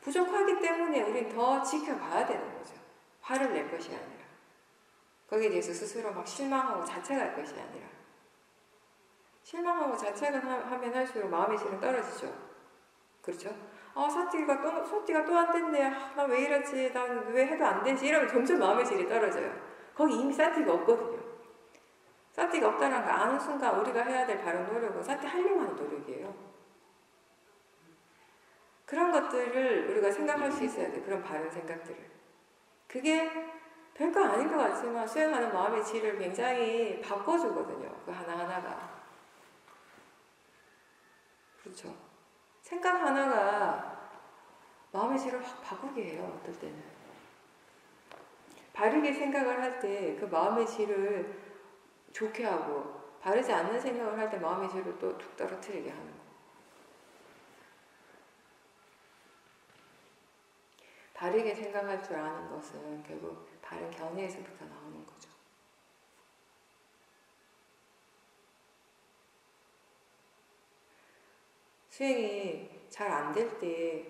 부족하기 때문에 우린 더 지켜봐야 되는 거죠. 화를 낼 것이 아니라 거기에 대해서 스스로 막 실망하고 자책할 것이 아니라 실망하고 자책하면 할수록 마음의 질은 떨어지죠. 그렇죠? 소띠가 또 안 됐네. 나 왜 이러지? 난 왜 해도 안 되지? 이러면 점점 마음의 질이 떨어져요. 거기 이미 사티가 없거든요. 사티가 없다는 걸 아는 순간 우리가 해야 될 바른 노력은 사티 하려고 하는 노력이에요. 그런 것들을 우리가 생각할 수 있어야 돼요. 그런 바른 생각들을. 그게 별거 아닌 것 같지만 수행하는 마음의 질을 굉장히 바꿔주거든요. 그 하나하나가. 그렇죠. 생각 하나가 마음의 질을 확 바꾸게 해요. 어떨 때는. 바르게 생각을 할 때 그 마음의 질을 좋게 하고, 바르지 않는 생각을 할 때 마음의 질을 또 툭 떨어뜨리게 하는 거. 바르게 생각할 줄 아는 것은 결국 바른 견해에서부터 나오는 거죠. 수행이 잘 안 될 때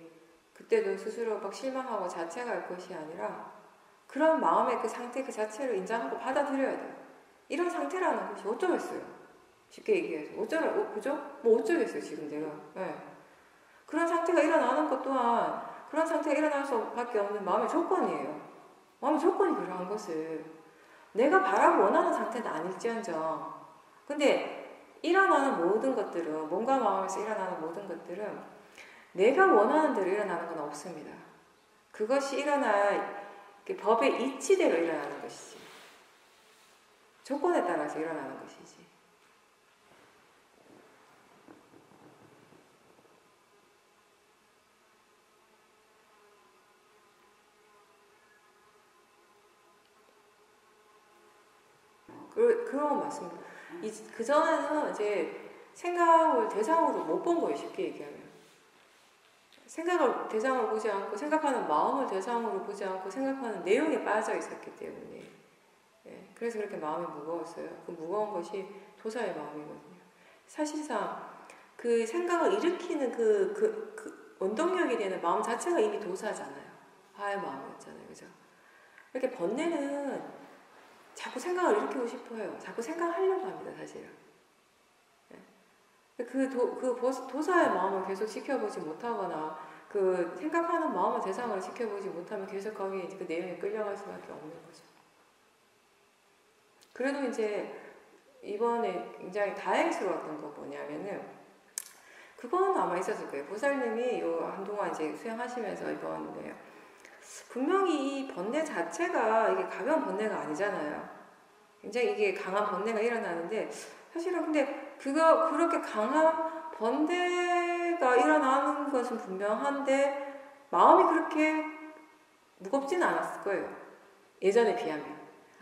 그때도 스스로 막 실망하고 자책할 것이 아니라 그런 마음의 그 상태 그 자체를 인정하고 받아들여야 돼요. 이런 상태라는 것이 어쩌겠어요. 쉽게 얘기해서 그죠? 뭐 어쩌겠어요 지금 내가. 네. 그런 상태가 일어나는 것 또한 그런 상태가 일어날 수밖에 없는 마음의 조건이에요. 마음의 조건이 그러한 것을 내가 바라고 원하는 상태는 아닐지언정, 근데 일어나는 모든 것들은, 몸과 마음에서 일어나는 모든 것들은 내가 원하는 대로 일어나는 건 없습니다. 그것이 일어날 법의 이치대로 일어나는 것이지, 조건에 따라서 일어나는 것이지. 그런 건 맞습니다. 그전에는 이제 생각을 대상으로 못 본 거예요, 쉽게 얘기하면. 생각을 대상으로 보지 않고, 생각하는 마음을 대상으로 보지 않고, 생각하는 내용에 빠져 있었기 때문에. 예, 그래서 그렇게 마음이 무거웠어요. 그 무거운 것이 도사의 마음이거든요. 사실상 그 생각을 일으키는 그 원동력이 되는 마음 자체가 이미 도사잖아요. 화의 마음이었잖아요. 그죠? 이렇게 번뇌는 자꾸 생각을 일으키고 싶어요. 자꾸 생각하려고 합니다, 사실은. 그 도사의 마음을 계속 지켜보지 못하거나, 그 생각하는 마음을 대상으로 지켜보지 못하면 계속 거기에 그 내용에 끌려갈 수밖에 없는 거죠. 그래도 이제 이번에 굉장히 다행스러웠던 거 뭐냐면은, 그건 아마 있었을 거예요. 보살님이 한동안 이제 수행하시면서 이번에 분명히 이 번뇌 자체가 이게 가벼운 번뇌가 아니잖아요. 굉장히 이게 강한 번뇌가 일어나는데, 사실은 근데 그렇게 강한 번뇌가 일어나는 것은 분명한데 마음이 그렇게 무겁지는 않았을 거예요. 예전에 비하면.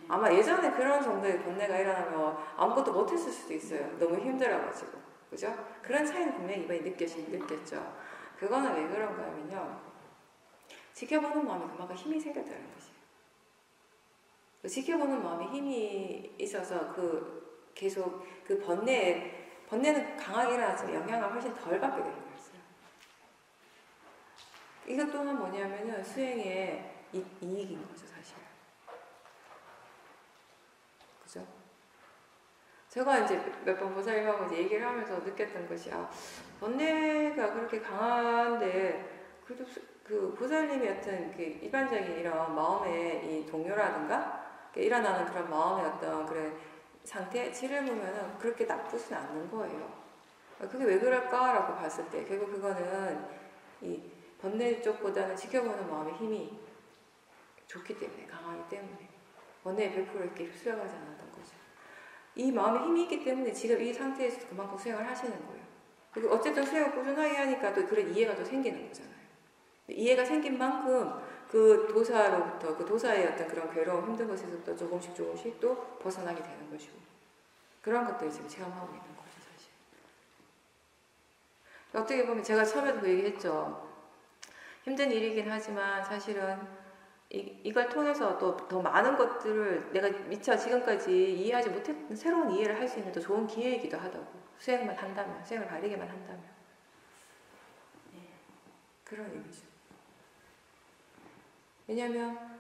아마 예전에 그런 정도의 번뇌가 일어나면 아무것도 못했을 수도 있어요. 너무 힘들어가지고. 그죠? 그런 차이는 분명히 이번에 느꼈죠. 그거는 왜 그런가 하면요, 지켜보는 마음이 그만큼 힘이 생겼다는 것이에요. 지켜보는 마음에 힘이 있어서 계속 그 번뇌는 강하게 일어나지만 영향을 훨씬 덜 받게 되는 거였어요. 이것 또한 뭐냐면은 수행의 이익인 거죠, 사실. 그죠? 제가 이제 몇 번 보살님하고 이제 얘기를 하면서 느꼈던 것이, 번뇌가 그렇게 강한데, 그래도 그 보살님이 어떤 그 일반적인 이런 마음의 이 동요라든가, 일어나는 그런 마음의 어떤 그런 상태, 질을 보면은 그렇게 나쁘진 않는 거예요. 그게 왜 그럴까라고 봤을 때, 결국 그거는 이 번뇌 쪽보다는 지켜보는 마음의 힘이 좋기 때문에, 강하기 때문에, 번뇌에 100% 이렇게 휩쓸려가지 않았던 거죠. 이 마음에 힘이 있기 때문에 지금 이 상태에서 그만큼 수행을 하시는 거예요. 그리고 어쨌든 수행을 꾸준하게 하니까 또 그런 이해가 또 생기는 거잖아요. 이해가 생긴 만큼 그 도사로부터, 그 도사의 어떤 그런 괴로움, 힘든 것에서부터 조금씩 또 벗어나게 되는 것이고, 그런 것들을 지금 체험하고 있는 거죠, 사실. 어떻게 보면 제가 처음에도 그 얘기했죠. 힘든 일이긴 하지만 사실은 이걸 통해서 또 더 많은 것들을 내가 미처 지금까지 이해하지 못했던 새로운 이해를 할 수 있는 더 좋은 기회이기도 하다고. 수행을 바르게만 한다면. 그런 의미죠. 왜냐하면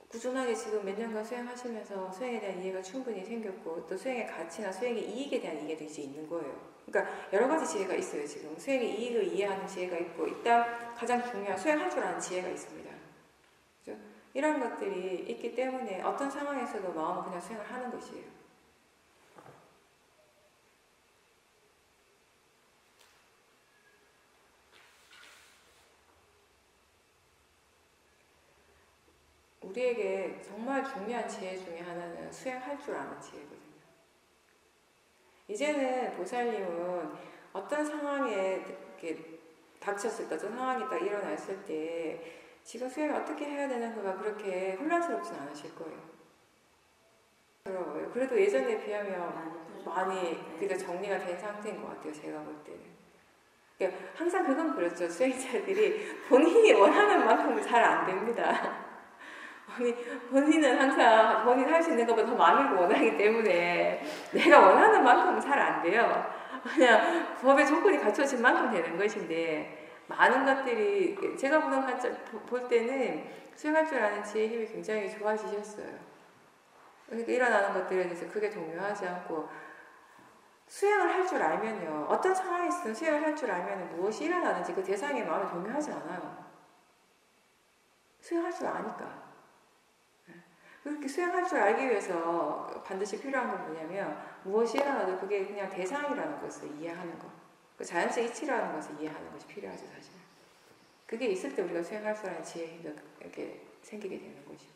꾸준하게 지금 몇 년간 수행하시면서 수행에 대한 이해가 충분히 생겼고, 또 수행의 가치나 수행의 이익에 대한 이해도 이제 있는 거예요. 그러니까 여러 가지 지혜가 있어요. 지금 수행의 이익을 이해하는 지혜가 있고, 일단 가장 중요한 수행할 줄 아는 지혜가 있습니다. 그렇죠? 이런 것들이 있기 때문에 어떤 상황에서도 마음은 그냥 수행을 하는 것이에요. 우리에게 정말 중요한 지혜 중에 하나는 수행할 줄 아는 지혜거든요. 이제는 보살님은 어떤 상황에 이렇게 닥쳤을 때, 어떤 상황이 딱 일어났을 때 지금 수행을 어떻게 해야 되는가가 그렇게 혼란스럽진 않으실 거예요. 그래도 예전에 비하면 많이 그래도 정리가 된 상태인 것 같아요. 제가 볼 때는. 그러니까 항상 그건 그렇죠. 수행자들이 본인이 원하는 만큼은 잘 안 됩니다. 본인은 항상 본인 할 수 있는 것보다 더 많은 걸 원하기 때문에 내가 원하는 만큼은 잘 안 돼요. 그냥 법의 조건이 갖춰진 만큼 되는 것인데 많은 것들이 제가 보는 관점 볼 때는 수행할 줄 아는 지혜의 힘이 굉장히 좋아지셨어요. 그러니까 일어나는 것들에 대해서 크게 동요하지 않고 수행을 할 줄 알면요. 어떤 상황이 있으든 수행을 할 줄 알면 무엇이 일어나는지 그 대상의 마음에 동요하지 않아요. 수행할 줄 아니까. 그렇게 수행할 줄 알기 위해서 반드시 필요한 건 뭐냐면 무엇이 일어나도 그게 그냥 대상이라는 것을 이해하는 것. 그 자연적 이치라는 것을 이해하는 것이 필요하죠, 사실. 그게 있을 때 우리가 수행할 줄 아는 지혜의 힘도 이렇게 생기게 되는 것이고.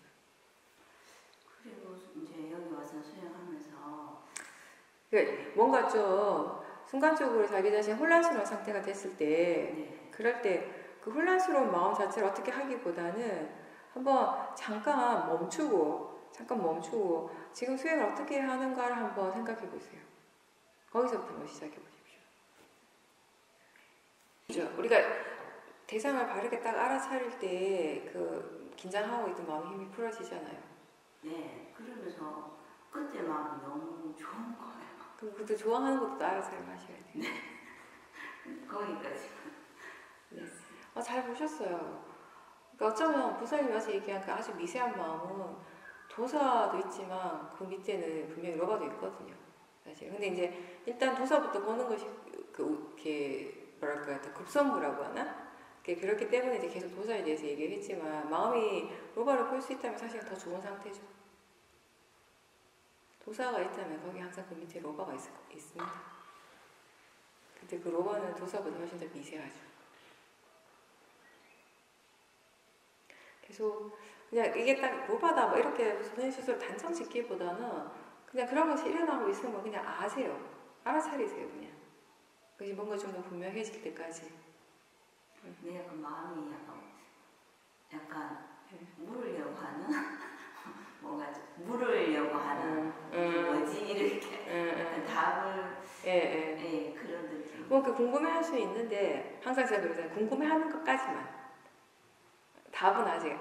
그리고 이제 여기 와서 수행하면서 뭔가 좀 순간적으로 자기 자신 혼란스러운 상태가 됐을 때 네. 그럴 때 그 혼란스러운 마음 자체를 어떻게 하기보다는 한번 잠깐 멈추고 지금 수행을 어떻게 하는가를 한번 생각해 보세요. 거기서부터 한번 시작해 보십시오. 우리가 대상을 바르게 딱 알아차릴 때 그 긴장하고 있던 마음의 힘이 풀어지잖아요. 네, 그러면서 그때 마음이 너무 좋은 거예요. 그럼 그때 좋아하는 것도 알아차리고 하셔야 돼요. 네. 거기까지. 네. 잘 보셨어요. 그러니까 어쩌면 부사님이 와서 얘기한 그 아주 미세한 마음은 도사도 있지만 그 밑에는 분명히 로바도 있거든요. 사실. 근데 이제 일단 도사부터 보는 것이 이렇게 뭐랄까 급선무라고 하나? 그렇기 때문에 이제 계속 도사에 대해서 얘기를 했지만 마음이 로바를 볼 수 있다면 사실 더 좋은 상태죠. 도사가 있다면 거기 항상 그 밑에 로바가 있습니다. 근데 그 로바는 도사보다 훨씬 더 미세하죠. 계속 그냥 이게 딱 로바다 뭐 이렇게 본인 스스로 단정 짓기보다는 그냥 그런 것이 일어나고 있으면 그냥 아세요. 알아차리세요 그냥. 그것이 뭔가 좀 더 분명해질 때까지. 내가 그 마음이 약간 물으려고 하는 뭔가 물으려고 하는 뭐지 이렇게 답을 그런 느낌. 뭐 그 궁금해할 수 있는데 항상 제가 그러잖아요. 궁금해하는 것까지만. 답은 아직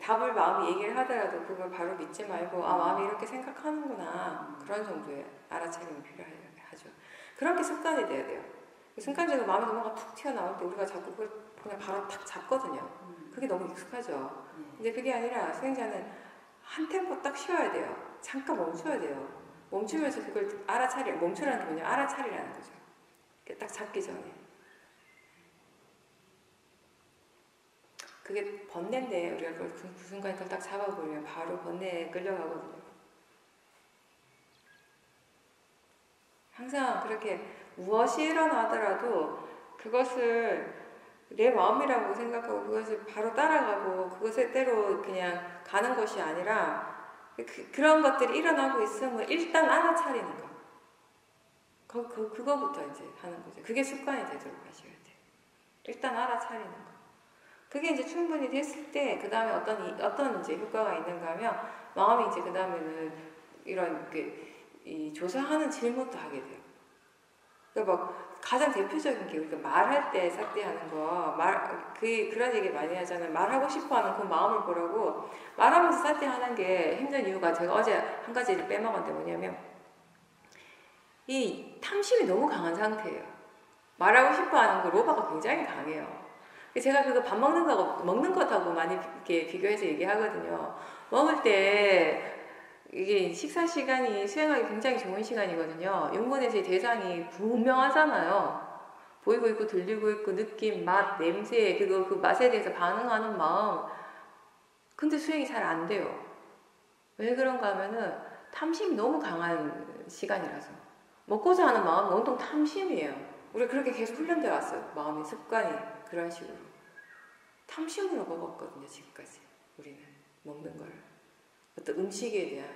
답을 마음이 얘기를 하더라도 그걸 바로 믿지 말고 마음이 이렇게 생각하는구나 그런 정도의 알아차림이 필요하죠. 그런 게 습관이 돼야 돼요. 순간적으로 마음에서 뭔가 툭 튀어나올 때 우리가 자꾸 그걸 그냥 바로 탁 잡거든요. 그게 너무 익숙하죠. 근데 그게 아니라 수행자는 한 템포 딱 쉬어야 돼요. 잠깐 멈춰야 돼요. 멈추면서 그걸 멈추라는 게 뭐냐 알아차리라는 거죠. 딱 잡기 전에. 그게 번뇌인데 우리가 그걸 그 순간에 그걸 딱 잡아버리면 바로 번뇌에 끌려가거든요. 항상 그렇게 무엇이 일어나더라도 그것을 내 마음이라고 생각하고 그것을 바로 따라가고 그것에 대로 그냥 가는 것이 아니라 그런 것들이 일어나고 있으면 일단 알아차리는 거. 그거부터 이제 하는 거죠. 그게 습관이 되도록 하셔야 돼요. 일단 알아차리는 거. 그게 이제 충분히 됐을 때, 그 다음에 어떤 이제 효과가 있는가 하면, 마음이 이제 그 다음에는 이런, 이 조사하는 질문도 하게 돼요. 그러니까 막, 가장 대표적인 게 우리가 말할 때 삭대하는 거, 그런 얘기 많이 하잖아요. 말하고 싶어 하는 그 마음을 보라고, 말하면서 삭대하는 게 힘든 이유가 제가 어제 한 가지를 빼먹었는데 뭐냐면, 이 탐심이 너무 강한 상태예요. 말하고 싶어 하는 그 로바가 굉장히 강해요. 제가 그거 밥 먹는 것하고 많이 이렇게 비교해서 얘기하거든요. 먹을 때 이게 식사 시간이 수행하기 굉장히 좋은 시간이거든요. 육문에서의 대상이 분명하잖아요. 보이고 있고 들리고 있고 느낌, 맛, 냄새, 그 맛에 대해서 반응하는 마음. 근데 수행이 잘 안 돼요. 왜 그런가 하면은 탐심이 너무 강한 시간이라서. 먹고자 하는 마음은 온통 탐심이에요. 우리 그렇게 계속 훈련되어 왔어요. 마음의 습관이 그런 식으로. 탐심으로 먹었거든요, 지금까지. 우리는 먹는 걸. 어떤 음식에 대한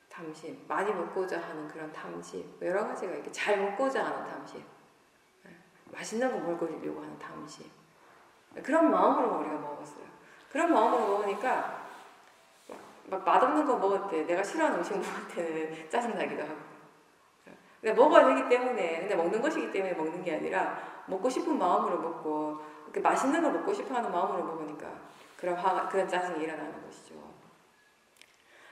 탐심, 많이 먹고자 하는 그런 탐심, 여러 가지가 이렇게 잘 먹고자 하는 탐심, 맛있는 거 먹으려고 하는 탐심. 그런 마음으로 우리가 먹었어요. 그런 마음으로 먹으니까 막 맛없는 거 먹을 때, 내가 싫어하는 음식 먹을 때는 짜증나기도 하고. 근데 먹어야 되기 때문에, 근데 먹는 것이기 때문에 먹는 게 아니라 먹고 싶은 마음으로 먹고 이렇게 맛있는 걸 먹고 싶어하는 마음으로 먹으니까 그런 짜증이 일어나는 것이죠.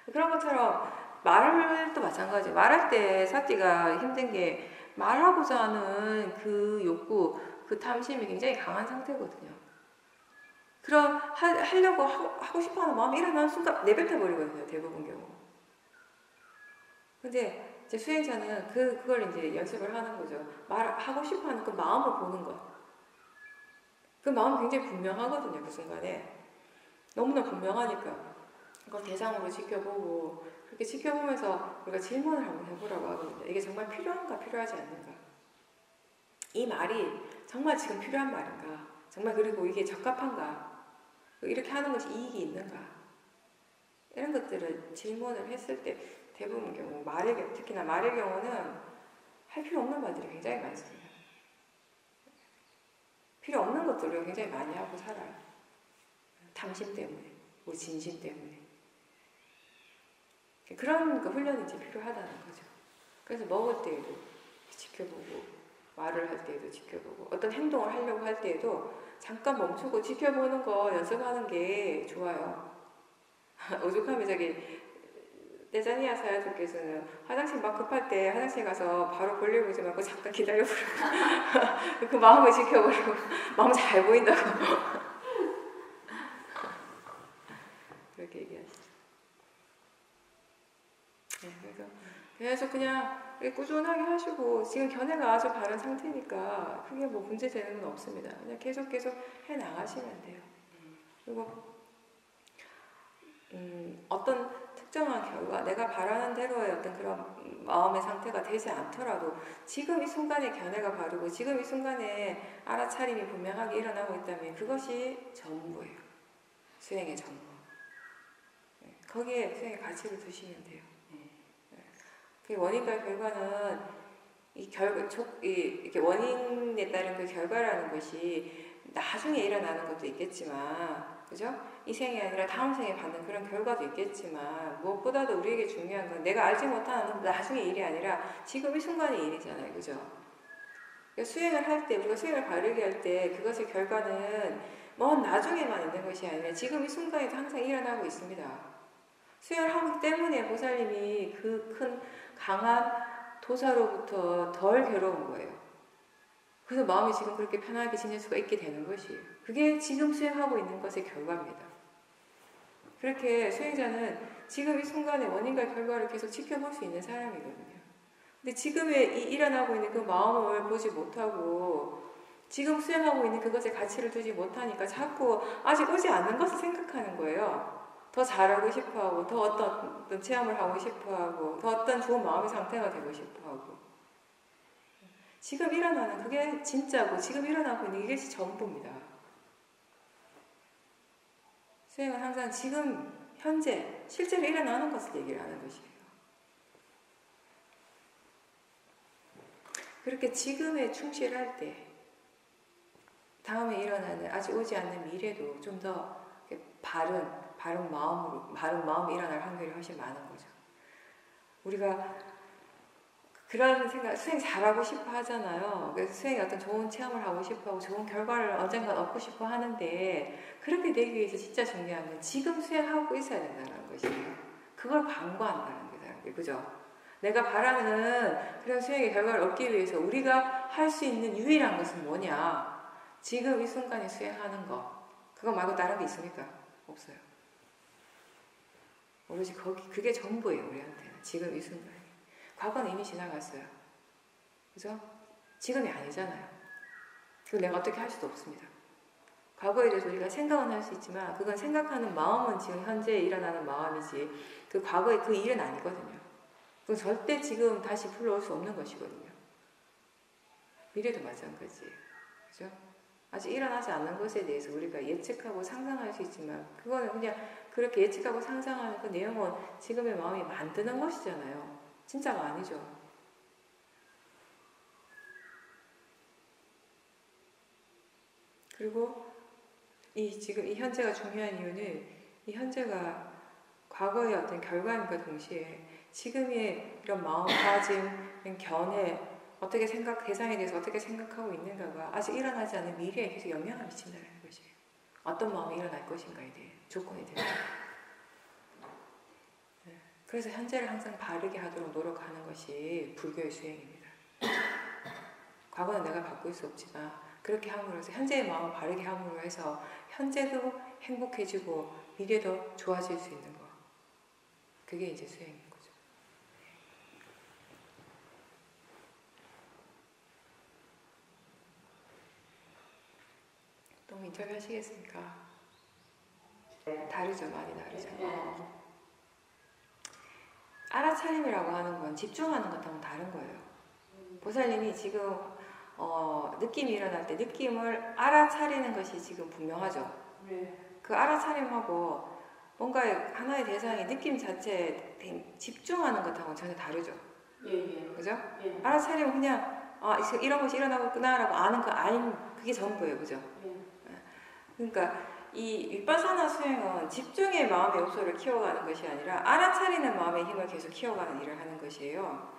그런 것처럼 말을 또 마찬가지. 말할 때 사띠가 힘든 게 말하고자 하는 그 욕구, 그 탐심이 굉장히 강한 상태거든요. 그럼 하려고 하고 싶어하는 마음이 일어나는 순간 내뱉어 버리거든요. 대부분 경우. 근데 이제 수행자는 그걸 이제 연습을 하는 거죠. 말하고 싶어하는 그 마음을 보는 것. 그 마음이 굉장히 분명하거든요. 그 순간에. 너무나 분명하니까 그걸 대상으로 지켜보고 그렇게 지켜보면서 우리가 질문을 한번 해보라고 하거든요. 이게 정말 필요한가 필요하지 않는가. 이 말이 정말 지금 필요한 말인가. 정말 그리고 이게 적합한가. 이렇게 하는 것이 이익이 있는가. 이런 것들을 질문을 했을 때 대부분 경우 특히나 말의 경우는 할 필요 없는 말들이 굉장히 많습니다. 필요 없는 것들을 굉장히 많이 하고 살아요. 탐심 때문에, 우리 진심 때문에. 그런 훈련이 이제 필요하다는 거죠. 그래서 먹을 때에도 지켜보고, 말을 할 때에도 지켜보고, 어떤 행동을 하려고 할 때에도 잠깐 멈추고 지켜보는 거 연습하는 게 좋아요. 오죽하면 떼자니아 사야족께서는 화장실 막 급할 때 화장실 가서 바로 볼일 보지 말고 잠깐 기다려보라고 그 마음을 지켜보라고 마음 잘 보인다고 그렇게 얘기하시죠. 네, 그래서 계속 그냥 꾸준하게 하시고 지금 견해가 아주 바른 상태니까 크게 뭐 문제 되는 건 없습니다. 그냥 계속 해 나가시면 돼요. 그리고 어떤 특정한 결과, 내가 바라는 대로의 어떤 그런 마음의 상태가 되지 않더라도 지금 이 순간에 견해가 바르고 지금 이 순간에 알아차림이 분명하게 일어나고 있다면 그것이 전부예요. 수행의 전부. 거기에 수행의 가치를 두시면 돼요. 그 원인과 결과는 이렇게 원인에 따른 그 결과라는 것이 나중에 일어나는 것도 있겠지만, 그죠? 이 생이 아니라 다음 생에 받는 그런 결과도 있겠지만, 무엇보다도 우리에게 중요한 건 내가 알지 못하는 나중의 일이 아니라 지금 이 순간의 일이잖아요. 그죠? 그러니까 수행을 할 때, 우리가 수행을 바르게 할 때 그것의 결과는 먼 나중에만 있는 것이 아니라 지금 이 순간에도 항상 일어나고 있습니다. 수행을 하기 때문에 보살님이 그 큰 강한 도사로부터 덜 괴로운 거예요. 그래서 마음이 지금 그렇게 편하게 지낼 수가 있게 되는 것이에요. 그게 지금 수행하고 있는 것의 결과입니다. 그렇게 수행자는 지금 이 순간의 원인과 결과를 계속 지켜볼 수 있는 사람이거든요. 근데 지금에 일어나고 있는 그 마음을 보지 못하고 지금 수행하고 있는 그것에 가치를 두지 못하니까 자꾸 아직 오지 않는 것을 생각하는 거예요. 더 잘하고 싶어하고 더 어떤 체험을 하고 싶어하고 더 어떤 좋은 마음의 상태가 되고 싶어하고 지금 일어나는 그게 진짜고 지금 일어나고 있는 이것이 전부입니다. 수행은 항상 지금 현재 실제로 일어나는 것을 얘기를 하는 것이에요. 그렇게 지금에 충실할 때 다음에 일어나는 아직 오지 않는 미래도 좀 더 바른 마음이 일어날 확률이 훨씬 많은 거죠. 우리가 그런 생각, 수행 잘하고 싶어 하잖아요. 그래서 수행에 어떤 좋은 체험을 하고 싶어 하고 좋은 결과를 언젠가 얻고 싶어 하는데 그렇게 되기 위해서 진짜 중요한 건 지금 수행하고 있어야 된다는 것이에요. 그걸 방과한다는 거잖아요. 그죠? 내가 바라는 그런 수행의 결과를 얻기 위해서 우리가 할 수 있는 유일한 것은 뭐냐? 지금 이 순간에 수행하는 거. 그거 말고 다른 게 있습니까? 없어요. 오로지 그게 전부예요, 우리한테는. 지금 이 순간에. 과거는 이미 지나갔어요. 그죠? 지금이 아니잖아요. 그걸 내가 어떻게 할 수도 없습니다. 과거에 대해서 우리가 생각은 할 수 있지만 그건 생각하는 마음은 지금 현재 일어나는 마음이지 그 과거의 그 일은 아니거든요. 그건 절대 지금 다시 불러올 수 없는 것이거든요. 미래도 마찬가지예요. 그죠? 아직 일어나지 않는 것에 대해서 우리가 예측하고 상상할 수 있지만 그거는 그냥 그렇게 예측하고 상상하는 그 내용은 지금의 마음이 만드는 것이잖아요. 진짜가 아니죠. 그리고 지금 이 현재가 중요한 이유는 이 현재가 과거의 어떤 결과임과 동시에 지금의 이런 마음가짐, 견해, 어떻게 대상에 대해서 어떻게 생각하고 있는가가 아직 일어나지 않은 미래에 계속 영향을 미친다는 것이에요. 어떤 마음이 일어날 것인가에 대해, 조건에 대해서. 그래서 현재를 항상 바르게 하도록 노력하는 것이 불교의 수행입니다. 과거는 내가 바꿀 수 없지만 그렇게 함으로써 현재의 마음을 바르게 함으로 해서 현재도 행복해지고 미래도 좋아질 수 있는 것. 그게 이제 수행인 거죠. 또 인터뷰 하시겠습니까? 다르죠. 많이 다르죠. 알아차림이라고 하는 건 집중하는 것하고는 다른 거예요. 보살님이 지금 느낌이 일어날 때 느낌을 알아차리는 것이 지금 분명하죠. 그 알아차림하고 뭔가 하나의 대상의 느낌 자체에 집중하는 것하고는 전혀 다르죠. 그죠? 알아차리면 그냥 이런 것이 일어나고 있구나라고 아는 그게 전부예요. 그죠? 그러니까 이 윗바사나 수행은 집중의 마음의 요소를 키워가는 것이 아니라 알아차리는 마음의 힘을 계속 키워가는 일을 하는 것이에요.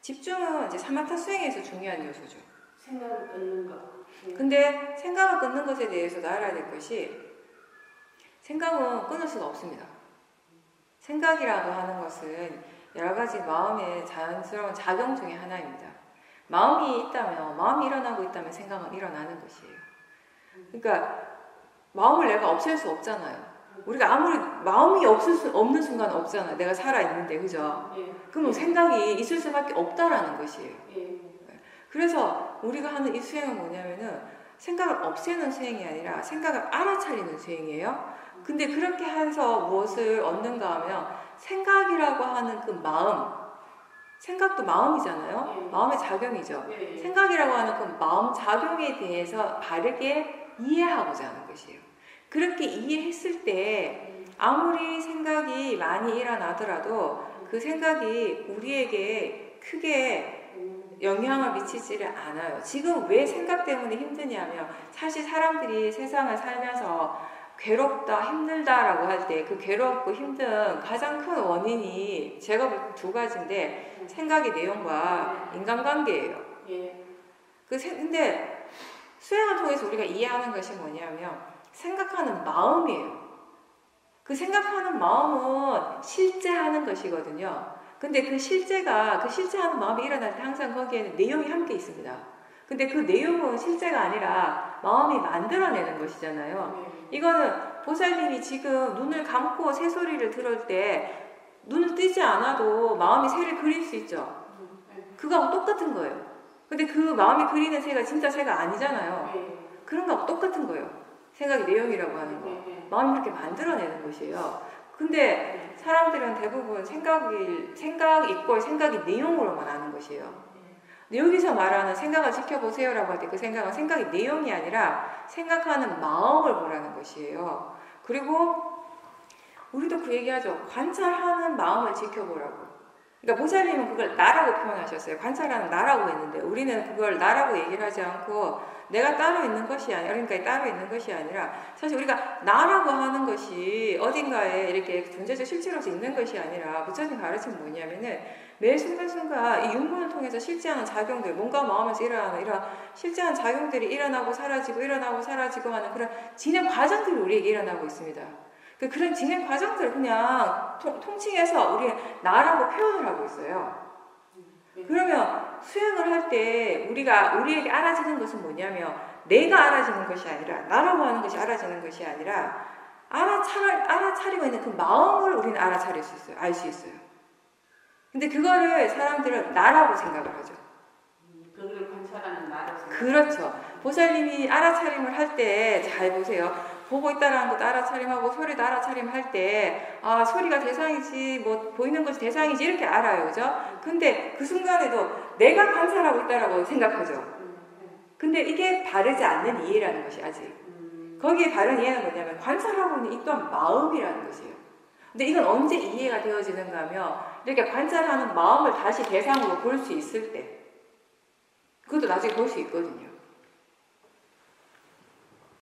집중은 이제 사마타 수행에서 중요한 요소죠. 생각을 끊는 거. 근데 생각을 끊는 것에 대해서도 알아야 될 것이 생각은 끊을 수가 없습니다. 생각이라고 하는 것은 여러 가지 마음의 자연스러운 작용 중에 하나입니다. 마음이 있다면, 마음이 일어나고 있다면 생각은 일어나는 것이에요. 그러니까 마음을 내가 없앨 수 없잖아요. 우리가 아무리 마음이 없는 순간은 없잖아요. 내가 살아있는데, 그죠? 그럼 생각이 있을 수밖에 없다라는 것이에요. 그래서 우리가 하는 이 수행은 뭐냐면은 생각을 없애는 수행이 아니라 생각을 알아차리는 수행이에요. 근데 그렇게 해서 무엇을 얻는가 하면 생각이라고 하는 그 마음, 생각도 마음이잖아요. 마음의 작용이죠. 생각이라고 하는 그 마음 작용에 대해서 바르게 이해하고자 하는 것이에요. 그렇게 이해했을 때 아무리 생각이 많이 일어나더라도 그 생각이 우리에게 크게 영향을 미치지를 않아요. 지금 왜 생각 때문에 힘드냐면 사실 사람들이 세상을 살면서 괴롭다, 힘들다라고 할 때 그 괴롭고 힘든 가장 큰 원인이 제가 볼 때 두 가지인데 생각의 내용과 인간관계예요. 근데 수행을 통해서 우리가 이해하는 것이 뭐냐면 생각하는 마음이에요. 그 생각하는 마음은 실제하는 것이거든요. 근데 그 실제하는 마음이 일어날 때 항상 거기에는 내용이 함께 있습니다. 근데 그 내용은 실제가 아니라 마음이 만들어내는 것이잖아요. 이거는 보살님이 지금 눈을 감고 새소리를 들을 때 눈을 뜨지 않아도 마음이 새를 그릴 수 있죠. 그거하고 똑같은 거예요. 근데 그 마음이 그리는 새가 진짜 새가 아니잖아요. 그런 거하고 똑같은 거예요. 생각의 내용이라고 하는 거. 마음이 그렇게 만들어내는 것이에요. 근데 사람들은 대부분 생각 이꼴 생각의 내용으로만 아는 것이에요. 여기서 말하는 생각을 지켜보세요라고 할 때 그 생각은 생각의 내용이 아니라 생각하는 마음을 보라는 것이에요. 그리고 우리도 그 얘기하죠. 관찰하는 마음을 지켜보라고. 그러니까 보살님은 그걸 나라고 표현하셨어요. 관찰하는 나라고 했는데 우리는 그걸 나라고 얘기를 하지 않고 내가 따로 있는 것이 아니라 그러니까 따로 있는 것이 아니라 사실 우리가 나라고 하는 것이 어딘가에 이렇게 존재적 실체로서 있는 것이 아니라 부처님 가르침은 뭐냐면은 매 순간순간 이 육문을 통해서 실제하는 작용들 뭔가 마음에서 일어나는 이런 실제하는 작용들이 일어나고 사라지고 하는 그런 진행 과정들이 우리에게 일어나고 있습니다. 그런 진행 과정들을 그냥 통칭해서 우리 나라고 표현을 하고 있어요. 그러면 수행을 할 때 우리에게 알아지는 것은 뭐냐면 내가 알아지는 것이 아니라 나라고 하는 것이 알아지는 것이 아니라 알아차리고 있는 그 마음을 우리는 알아차릴 수 있어요. 알 수 있어요. 근데 그거를 사람들은 나라고 생각을 하죠. 그걸 관찰하는 나라고. 그렇죠. 보살님이 알아차림을 할 때 잘 보세요. 보고 있다라는 것도 알아차림하고 소리도 알아차림할 때 소리가 대상이지 뭐 보이는 것이 대상이지 이렇게 알아요. 그죠? 근데 그 순간에도 내가 관찰하고 있다라고 생각하죠. 근데 이게 바르지 않는 이해라는 것이 아직. 거기에 바른 이해는 뭐냐면 관찰하고 있는 이 또한 마음이라는 것이에요. 근데 이건 언제 이해가 되어지는가 하면 이렇게 관찰하는 마음을 다시 대상으로 볼 수 있을 때 그것도 나중에 볼 수 있거든요.